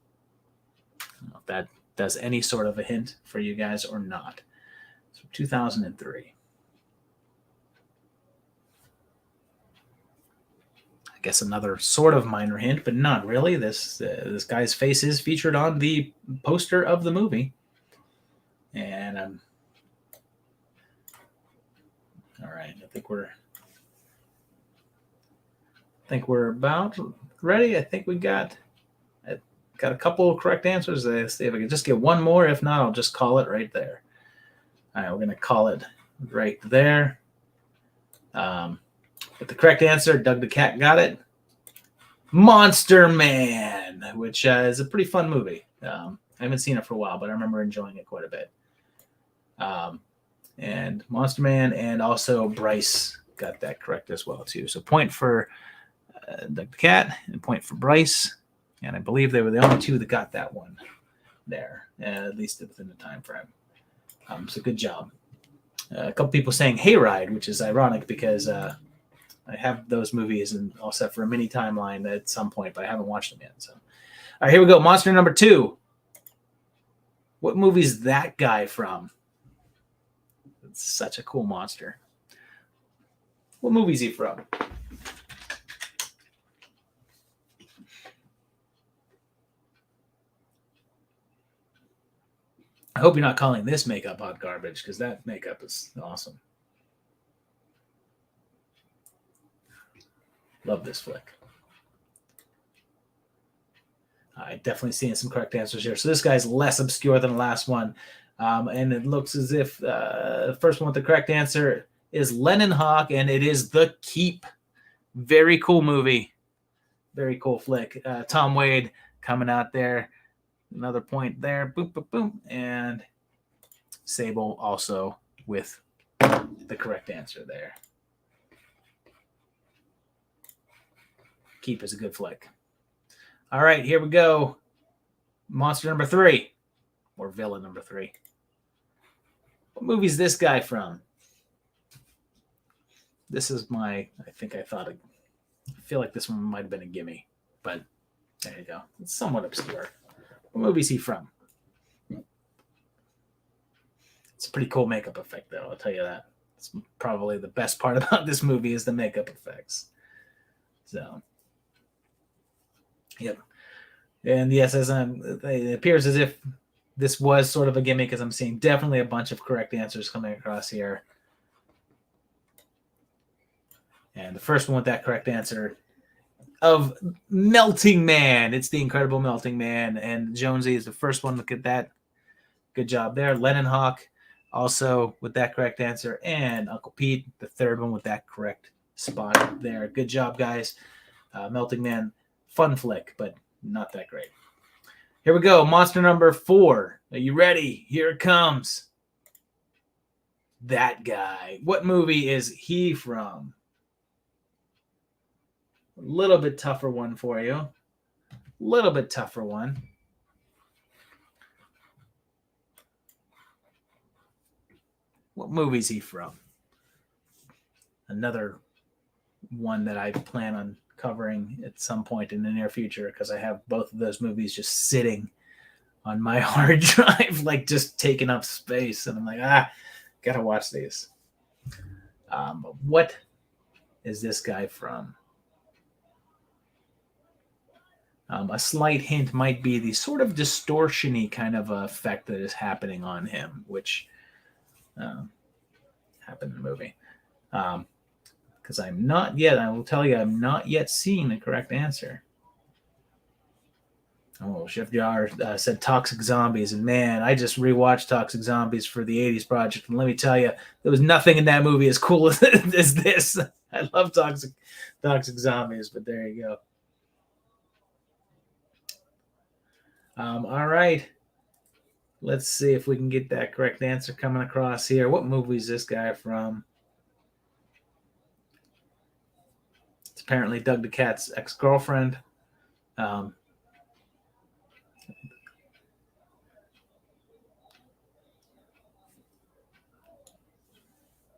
I don't know if that does any sort of a hint for you guys or not. It's from 2003. I guess another sort of minor hint, but not really. This guy's face is featured on the poster of the movie. And all right, I think we're about ready. I think we got a couple of correct answers. Let's see if I can just get one more. If not, I'll just call it right there. All right, we're going to call it right there. But the correct answer, Doug the Cat got it. Monster Man, which is a pretty fun movie. I haven't seen it for a while, but I remember enjoying it quite a bit. And Monster Man, and also Bryce got that correct as well, too. So point for Doug the Cat and point for Bryce. And I believe they were the only 2 that got that one there, at least within the time frame. So good job. A couple people saying Hayride, which is ironic because I have those movies and all set for a mini timeline at some point, but I haven't watched them yet. So, all right, here we go. Monster number 2. What movie is that guy from? It's such a cool monster. What movie is he from? I hope you're not calling this makeup hot garbage, because that makeup is awesome. Love this flick. I definitely seeing some correct answers here. So this guy's less obscure than the last one. And it looks as if the first one with the correct answer is Lennon Hawk, and it is The Keep. Very cool movie. Very cool flick. Tom Wade coming out there. Another point there. Boom, boom, boom. And Sable also with the correct answer there. Keep is a good flick. All right, here we go. Monster number 3, or villain number 3. What movie is this guy from? This is I feel like this one might have been a gimme, but there you go. It's somewhat obscure. What movie is he from? It's a pretty cool makeup effect, though. I'll tell you that. It's probably the best part about this movie is the makeup effects. So, yep. And yes, it appears as if this was sort of a gimmick, because I'm seeing definitely a bunch of correct answers coming across here. And the first one with that correct answer of Melting Man. It's the Incredible Melting Man. And Jonesy is the first one. Look at that. Good job there. Lennon Hawk also with that correct answer. And Uncle Pete, the third one with that correct spot there. Good job, guys. Melting Man, fun flick, but not that great. Here we go. Monster number 4. Are you ready? Here it comes. That guy. What movie is he from? A little bit tougher one for you. A little bit tougher one. What movie is he from? Another one that I plan on covering at some point in the near future, because I have both of those movies just sitting on my hard drive, like just taking up space. And I'm like, gotta watch these. What is this guy from? A slight hint might be the sort of distortion-y kind of effect that is happening on him, which happened in the movie. Because I will tell you, I'm not yet seeing the correct answer. Oh, Chef Jar said Toxic Zombies. And man, I just rewatched Toxic Zombies for the 80s Project. And let me tell you, there was nothing in that movie as cool as this. I love Toxic Zombies, but there you go. All right. Let's see if we can get that correct answer coming across here. What movie is this guy from? It's apparently Doug the Cat's ex-girlfriend. All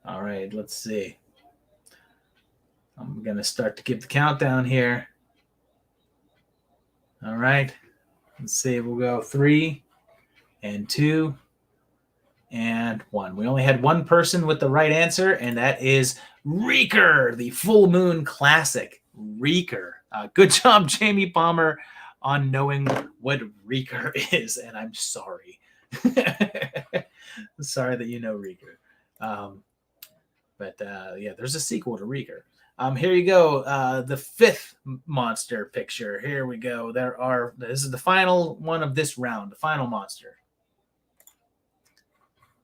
right, let's see. I'm going to start to give the countdown here. All right. Let's see. We'll go 3 and 2 and 1. We only had one person with the right answer, and that is Reeker, the Full Moon classic. Reeker. Good job, Jamie Palmer, on knowing what Reeker is, and I'm sorry. Sorry that you know Reeker. But there's a sequel to Reeker. Here you go. The 5th monster picture. Here we go. This is the final one of this round, the final monster.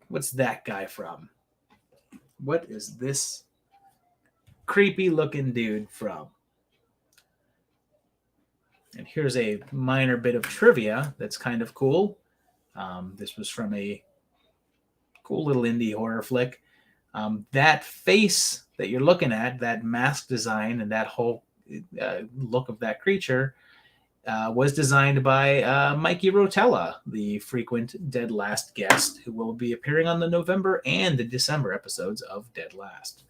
What's that guy from? What is this creepy looking dude from? And here's a minor bit of trivia that's kind of cool. This was from a cool little indie horror flick. That face that you're looking at, that mask design and that whole look of that creature was designed by Mikey Rotella, the frequent Dead Last guest, who will be appearing on the November and the December episodes of Dead Last.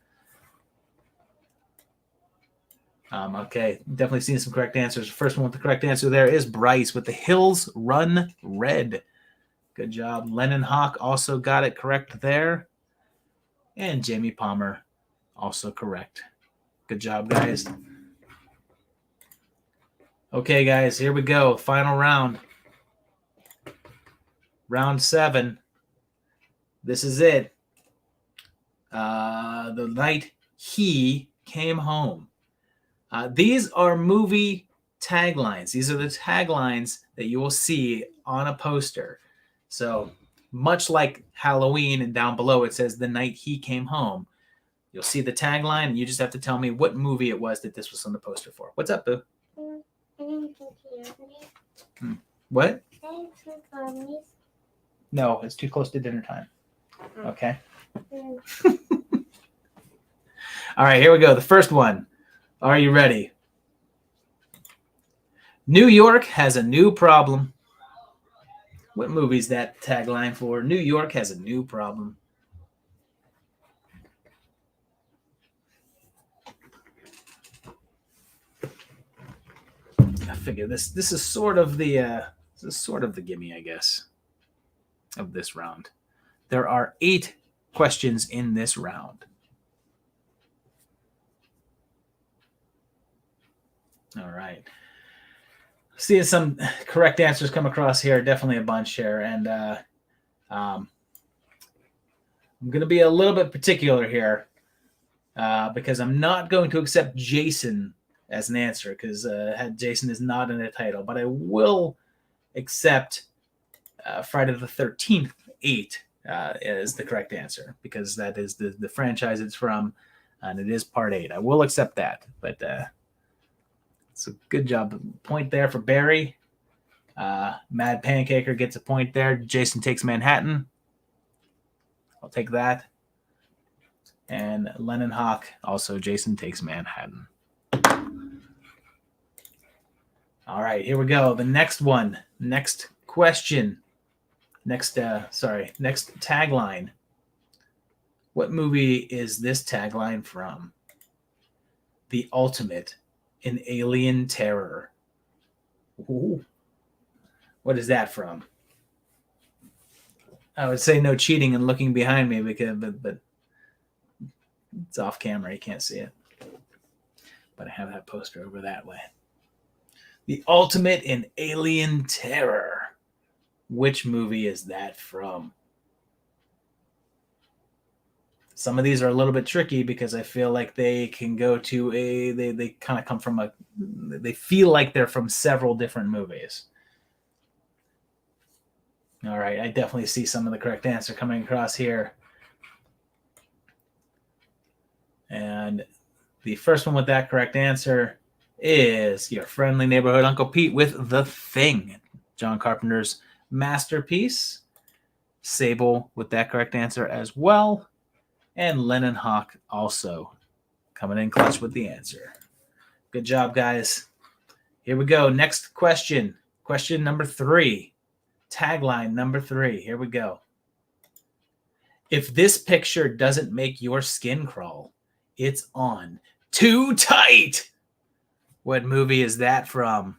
Okay, definitely seeing some correct answers. First one with the correct answer there is Bryce with The Hills Run Red. Good job. Lennon Hawk also got it correct there. And Jamie Palmer also correct. Good job, guys. Okay, guys, here we go. Final round. Round 7. This is it. The night he came home. These are movie taglines. These are the taglines that you will see on a poster. So much like Halloween, and down below it says the night he came home. You'll see the tagline, and you just have to tell me what movie it was that this was on the poster for. What's up, Boo? What? No, it's too close to dinner time. Okay. All right, here we go. The first one. Are you ready? New York has a new problem. What movie is that tagline for? New York has a new problem. I figure this is sort of the gimme, I guess, of this round. There are 8 questions in this round. All right. Seeing some correct answers come across here, definitely a bunch here, and I'm going to be a little bit particular here because I'm not going to accept Jason as an answer because Jason is not in the title, but I will accept Friday the 13th 8 is the correct answer because that is the franchise it's from, and it is part 8. I will accept that, but it's a good job. Point there for Barry. Mad Pancaker gets a point there. Jason Takes Manhattan. I'll take that. And Lennon Hawk, also Jason Takes Manhattan. All right, here we go. The next one. Next question. Next tagline. What movie is this tagline from? The ultimate in alien terror. Ooh. What is that from? I would say no cheating and looking behind me because, but it's off camera. You can't see it. But I have that poster over that way. The ultimate in alien terror. Which movie is that from? Some of these are a little bit tricky because I feel like they can go to they kind of come from they feel like they're from several different movies. All right, I definitely see some of the correct answer coming across here. And the first one with that correct answer is your friendly neighborhood Uncle Pete with The Thing, John Carpenter's masterpiece. Sable with that correct answer as well. And Lennon Hawk also coming in clutch with the answer. Good job, guys. Here we go. Next question. Question number 3. Tagline number 3. Here we go. If this picture doesn't make your skin crawl, it's on too tight. What movie is that from?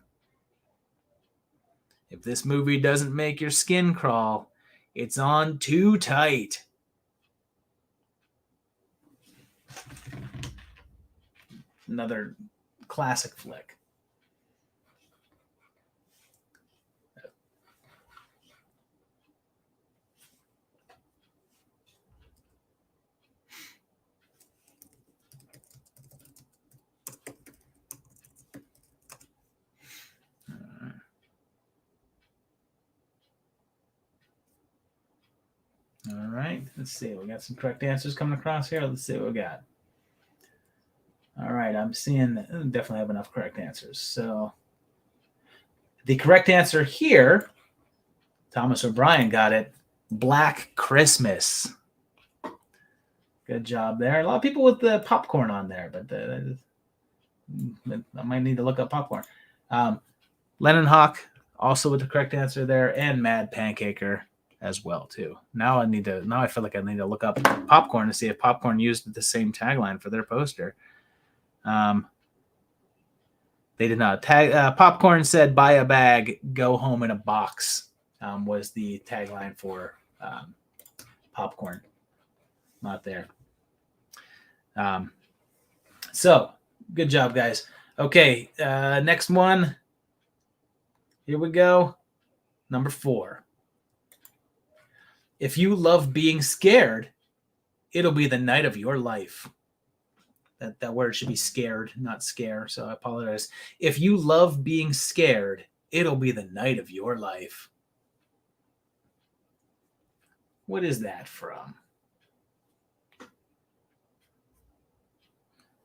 If this movie doesn't make your skin crawl, it's on too tight. Another classic flick. All right, let's see. We got some correct answers coming across here. Let's see what we got. All right, I'm seeing definitely have enough correct answers. So the correct answer here, Thomas O'Brien got it. Black Christmas. Good job there. A lot of people with the popcorn on there, but I might need to look up popcorn. Lennon Hawk also with the correct answer there, and Mad Pancaker as well too. Now I feel like I need to look up popcorn to see if popcorn used the same tagline for their poster. They did not. Popcorn said, "Buy a bag, go home in a box." Was the tagline for popcorn. Not there. So good job, guys. Okay, next one. Here we go. Number 4. If you love being scared, it'll be the night of your life. That word should be scared, not scare. So I apologize. If you love being scared, it'll be the night of your life. What is that from?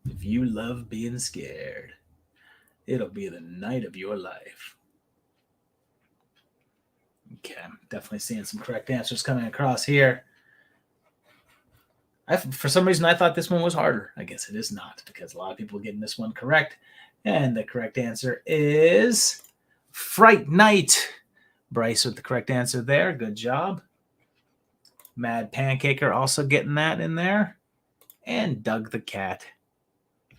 If you love being scared, it'll be the night of your life. Okay, I'm definitely seeing some correct answers coming across here. For some reason, I thought this one was harder. I guess it is not, because a lot of people are getting this one correct. And the correct answer is Fright Night. Bryce with the correct answer there. Good job. Mad Pancaker also getting that in there. And Doug the Cat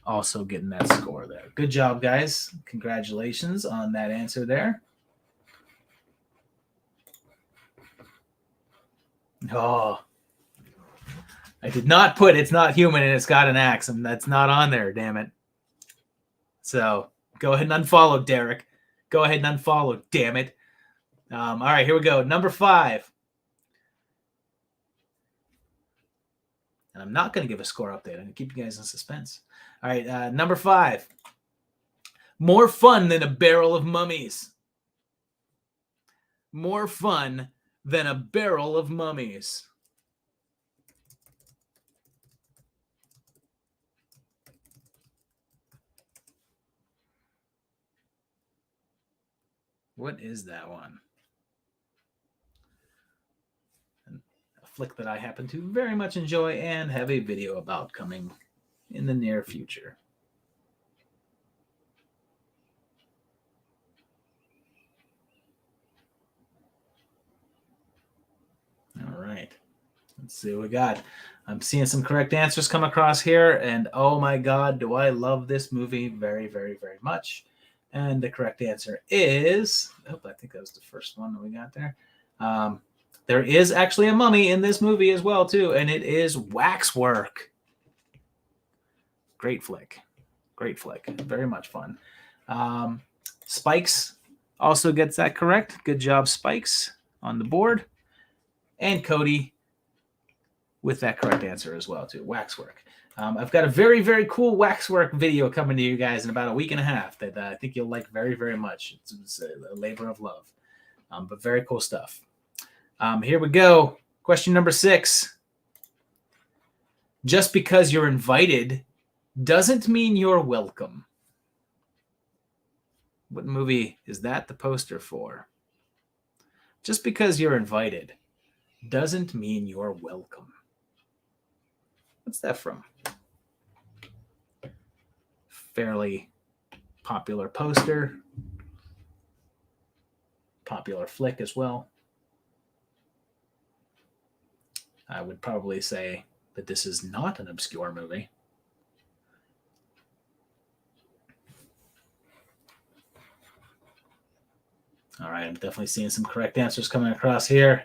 also getting that score there. Good job, guys. Congratulations on that answer there. Oh, I did not put It's Not Human and It's Got an Axe, and that's not on there, damn it. So go ahead and unfollow, Derek. Go ahead and unfollow, damn it. All right, here we go. Number 5. And I'm not going to give a score update. I'm going to keep you guys in suspense. All right, number 5. More fun than a barrel of mummies. More fun than a barrel of mummies. What is that one? A flick that I happen to very much enjoy and have a video about coming in the near future. All right. Let's see what we got. I'm seeing some correct answers come across here, and oh my God, do I love this movie very, very, very much. And the correct answer is, I think that was the first one that we got there. There is actually a mummy in this movie as well, too, and it is Waxwork. Great flick. Great flick. Very much fun. Spikes also gets that correct. Good job, Spikes, on the board. And Cody with that correct answer as well, too. Waxwork. I've got a very, very cool Waxwork video coming to you guys in about a week and a half that I think you'll like very, very much. It's a labor of love, but very cool stuff. Here we go. Question number 6. Just because you're invited doesn't mean you're welcome. What movie is that the poster for? Just because you're invited doesn't mean you're welcome. What's that from? Fairly popular poster. Popular flick as well. I would probably say that this is not an obscure movie. All right, I'm definitely seeing some correct answers coming across here.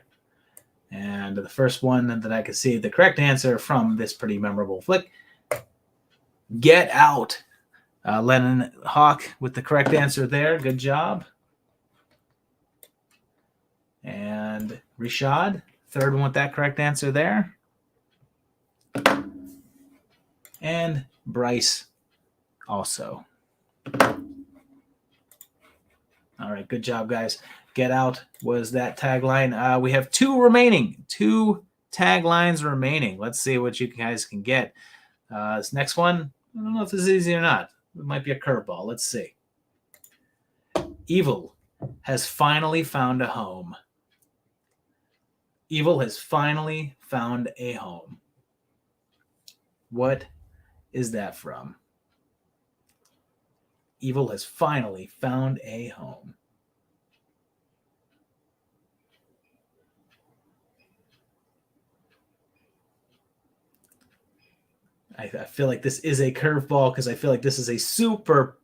And the first one that I could see the correct answer from this pretty memorable flick, Get Out. Lennon Hawk with the correct answer there. Good job. And Rishad, third one with that correct answer there. And Bryce also. All right, good job, guys. Get Out was that tagline. We have 2 remaining. 2 taglines remaining. Let's see what you guys can get. This next one, I don't know if this is easy or not. It might be a curveball. Let's see. Evil has finally found a home. Evil has finally found a home. What is that from? Evil has finally found a home. I feel like this is a curveball because I feel like this is a super,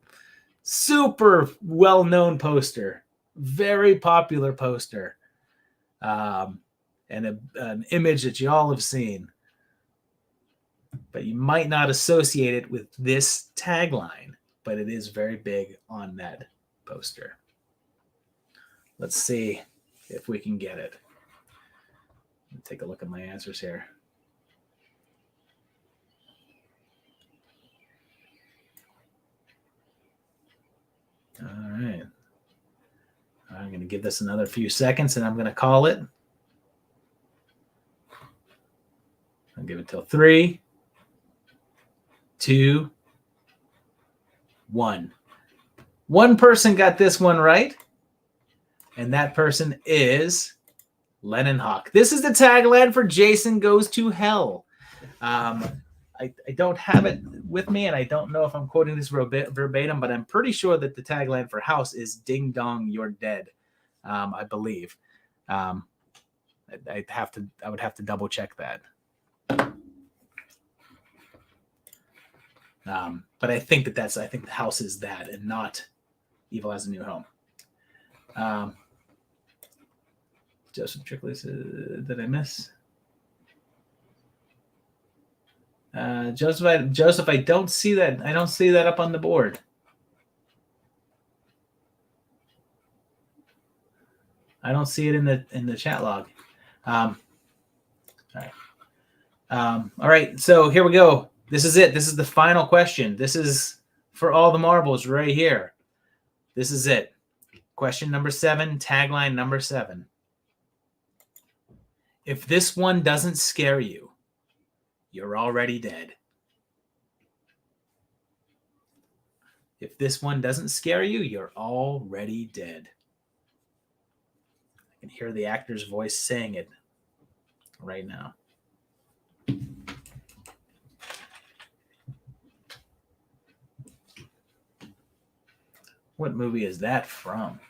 super well-known poster. Very popular poster. And an image that you all have seen. But you might not associate it with this tagline, but it is very big on that poster. Let's see if we can get it. Take a look at my answers here. All right. I'm going to give this another few seconds and I'm going to call it. I'll give it till 3, 2, 1. One person got this one right, and that person is Lennon Hawk. This is the tagline for Jason Goes to Hell. I don't have it with me, and I don't know if I'm quoting this verbatim, but I'm pretty sure that the tagline for House is "Ding Dong, You're Dead." I believe. I would have to double check that. But I think I think the House is that, and not Evil Has a New Home. Joseph Trickley said, did I miss? Joseph, I don't see that. I don't see that up on the board. I don't see it in the chat log. All right. All right. So here we go. This is it. This is the final question. This is for all the marbles right here. This is it. Question number 7, tagline number 7. If this one doesn't scare you, you're already dead. If this one doesn't scare you, you're already dead. I can hear the actor's voice saying it right now. What movie is that from?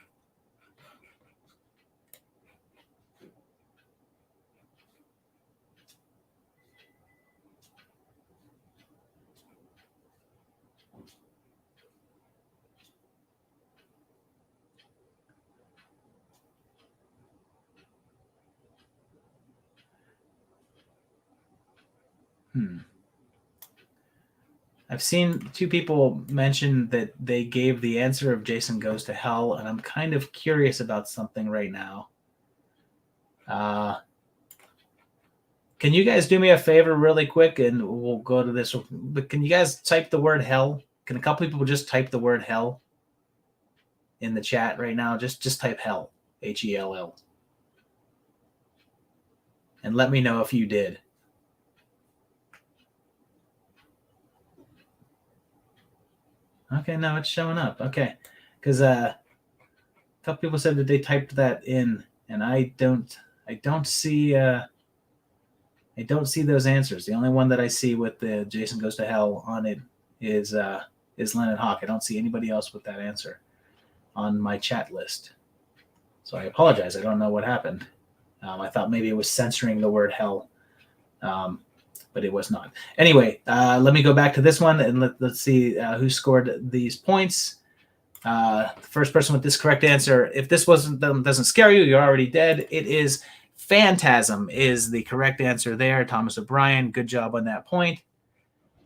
I've seen 2 people mention that they gave the answer of Jason Goes to Hell, and I'm kind of curious about something right now. Can you guys do me a favor really quick, and we'll go to this. But can you guys type the word hell? Can a couple people just type the word hell in the chat right now? Just type hell, Hell. And let me know if you did. Okay, now it's showing up. Okay, because a couple people said that they typed that in, and I don't see those answers. The only one that I see with the Jason Goes to Hell on it is Lennon Hawk. I don't see anybody else with that answer on my chat list. So I apologize. I don't know what happened. I thought maybe it was censoring the word hell, but it was not. Anyway, let me go back to this one, and let's see who scored these points. The first person with this correct answer, if this doesn't scare you, you're already dead. It is Phantasm is the correct answer there. Thomas O'Brien, good job on that point.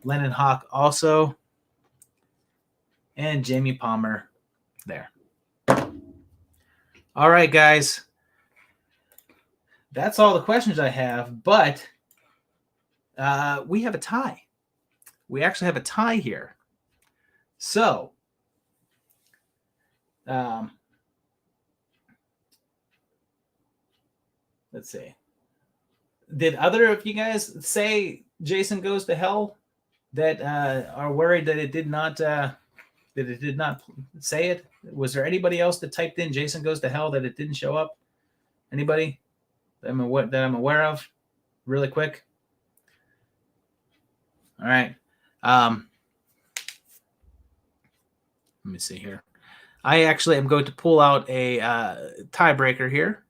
Lennon Hawk also. And Jamie Palmer there. All right, guys. That's all the questions I have, but we have a tie. We actually have a tie here. So, let's see. Did other of you guys say Jason Goes to Hell that are worried that it did not say it? Was there anybody else that typed in Jason Goes to Hell that it didn't show up? Anybody that I'm aware of? Really quick. All right. Let me see here. I actually am going to pull out a tiebreaker here.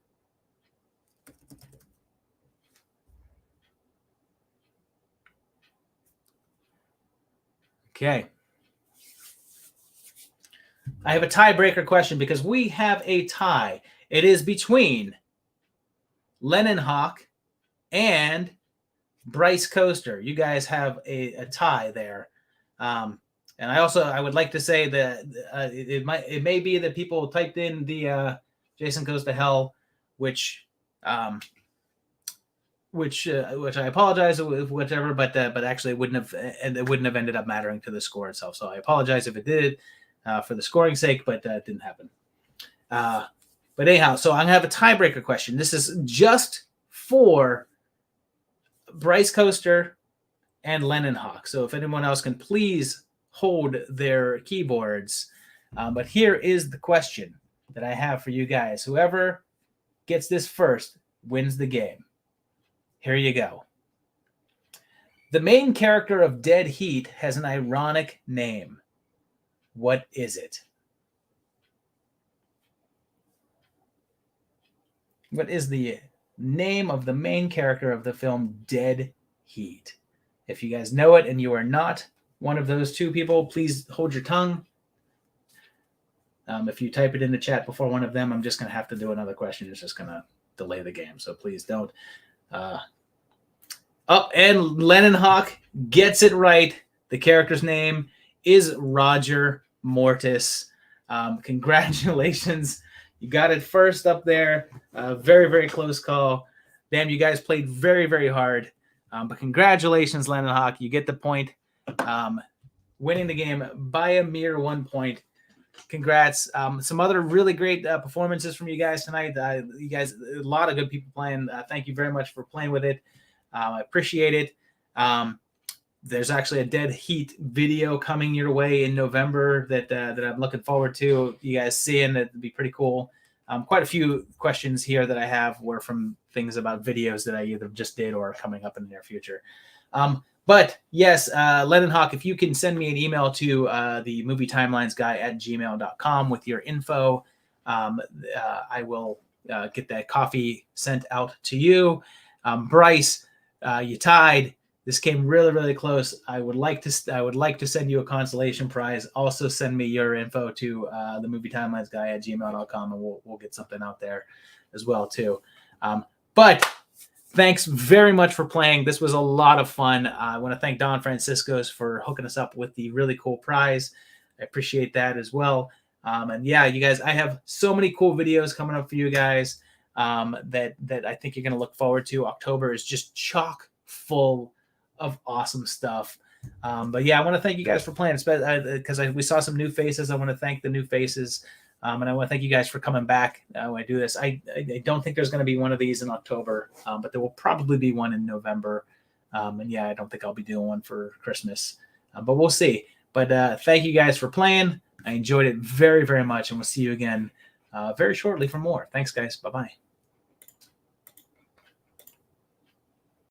Okay. I have a tiebreaker question because we have a tie. It is between Lennon Hawk and Bryce Coaster. You guys have a tie there. And I would like to say that it may be that people typed in the Jason Goes to Hell, which I apologize with whatever, but actually it wouldn't have ended up mattering to the score itself. So I apologize if it did for the scoring sake, but that didn't happen. But anyhow, so I'm gonna have a tiebreaker question. This is just for Bryce Coaster and Lennon Hawk. So if anyone else can please hold their keyboards. But here is the question that I have for you guys. Whoever gets this first wins the game. Here you go. The main character of Dead Heat has an ironic name. What is it? What is the name of the main character of the film Dead Heat? If you guys know it and you are not one of those two people, please hold your tongue. If you type it in the chat before one of them, I'm just going to have to do another question. It's just going to delay the game, so please don't. And Lennon Hawk gets it right. The character's name is Roger Mortis. Congratulations. You got it first up there. Very, very close call. Damn, you guys played very, very hard. But congratulations, Lennon Hawk. You get the point. Winning the game by a mere 1 point. Congrats. Some other really great performances from you guys tonight. You guys, a lot of good people playing. Thank you very much for playing with it. I appreciate it. There's actually a Dead Heat video coming your way in November that I'm looking forward to you guys seeing. It'd be pretty cool. Quite a few questions here that I have were from things about videos that I either just did or are coming up in the near future. But yes, Lennon Hawk, if you can send me an email to the movie timelines guy at gmail.com with your info, I will get that coffee sent out to you. Bryce, you tied. This came really, really close. I would like to send you a consolation prize. Also send me your info to the movie timelines guy at gmail.com, and we'll get something out there as well too. But thanks very much for playing. This was a lot of fun. I want to thank Don Francisco's for hooking us up with the really cool prize. I appreciate that as well. And yeah, you guys, I have so many cool videos coming up for you guys that I think you're going to look forward to. October is just chock full of awesome stuff. But yeah, I want to thank you guys for playing, because we saw some new faces. I want to thank the new faces. And I want to thank you guys for coming back when I do this. I don't think there's going to be one of these in October, but there will probably be one in November. And yeah, I don't think I'll be doing one for Christmas, but we'll see. But thank you guys for playing. I enjoyed it very, very much, and we'll see you again very shortly for more. Thanks, guys. Bye-bye.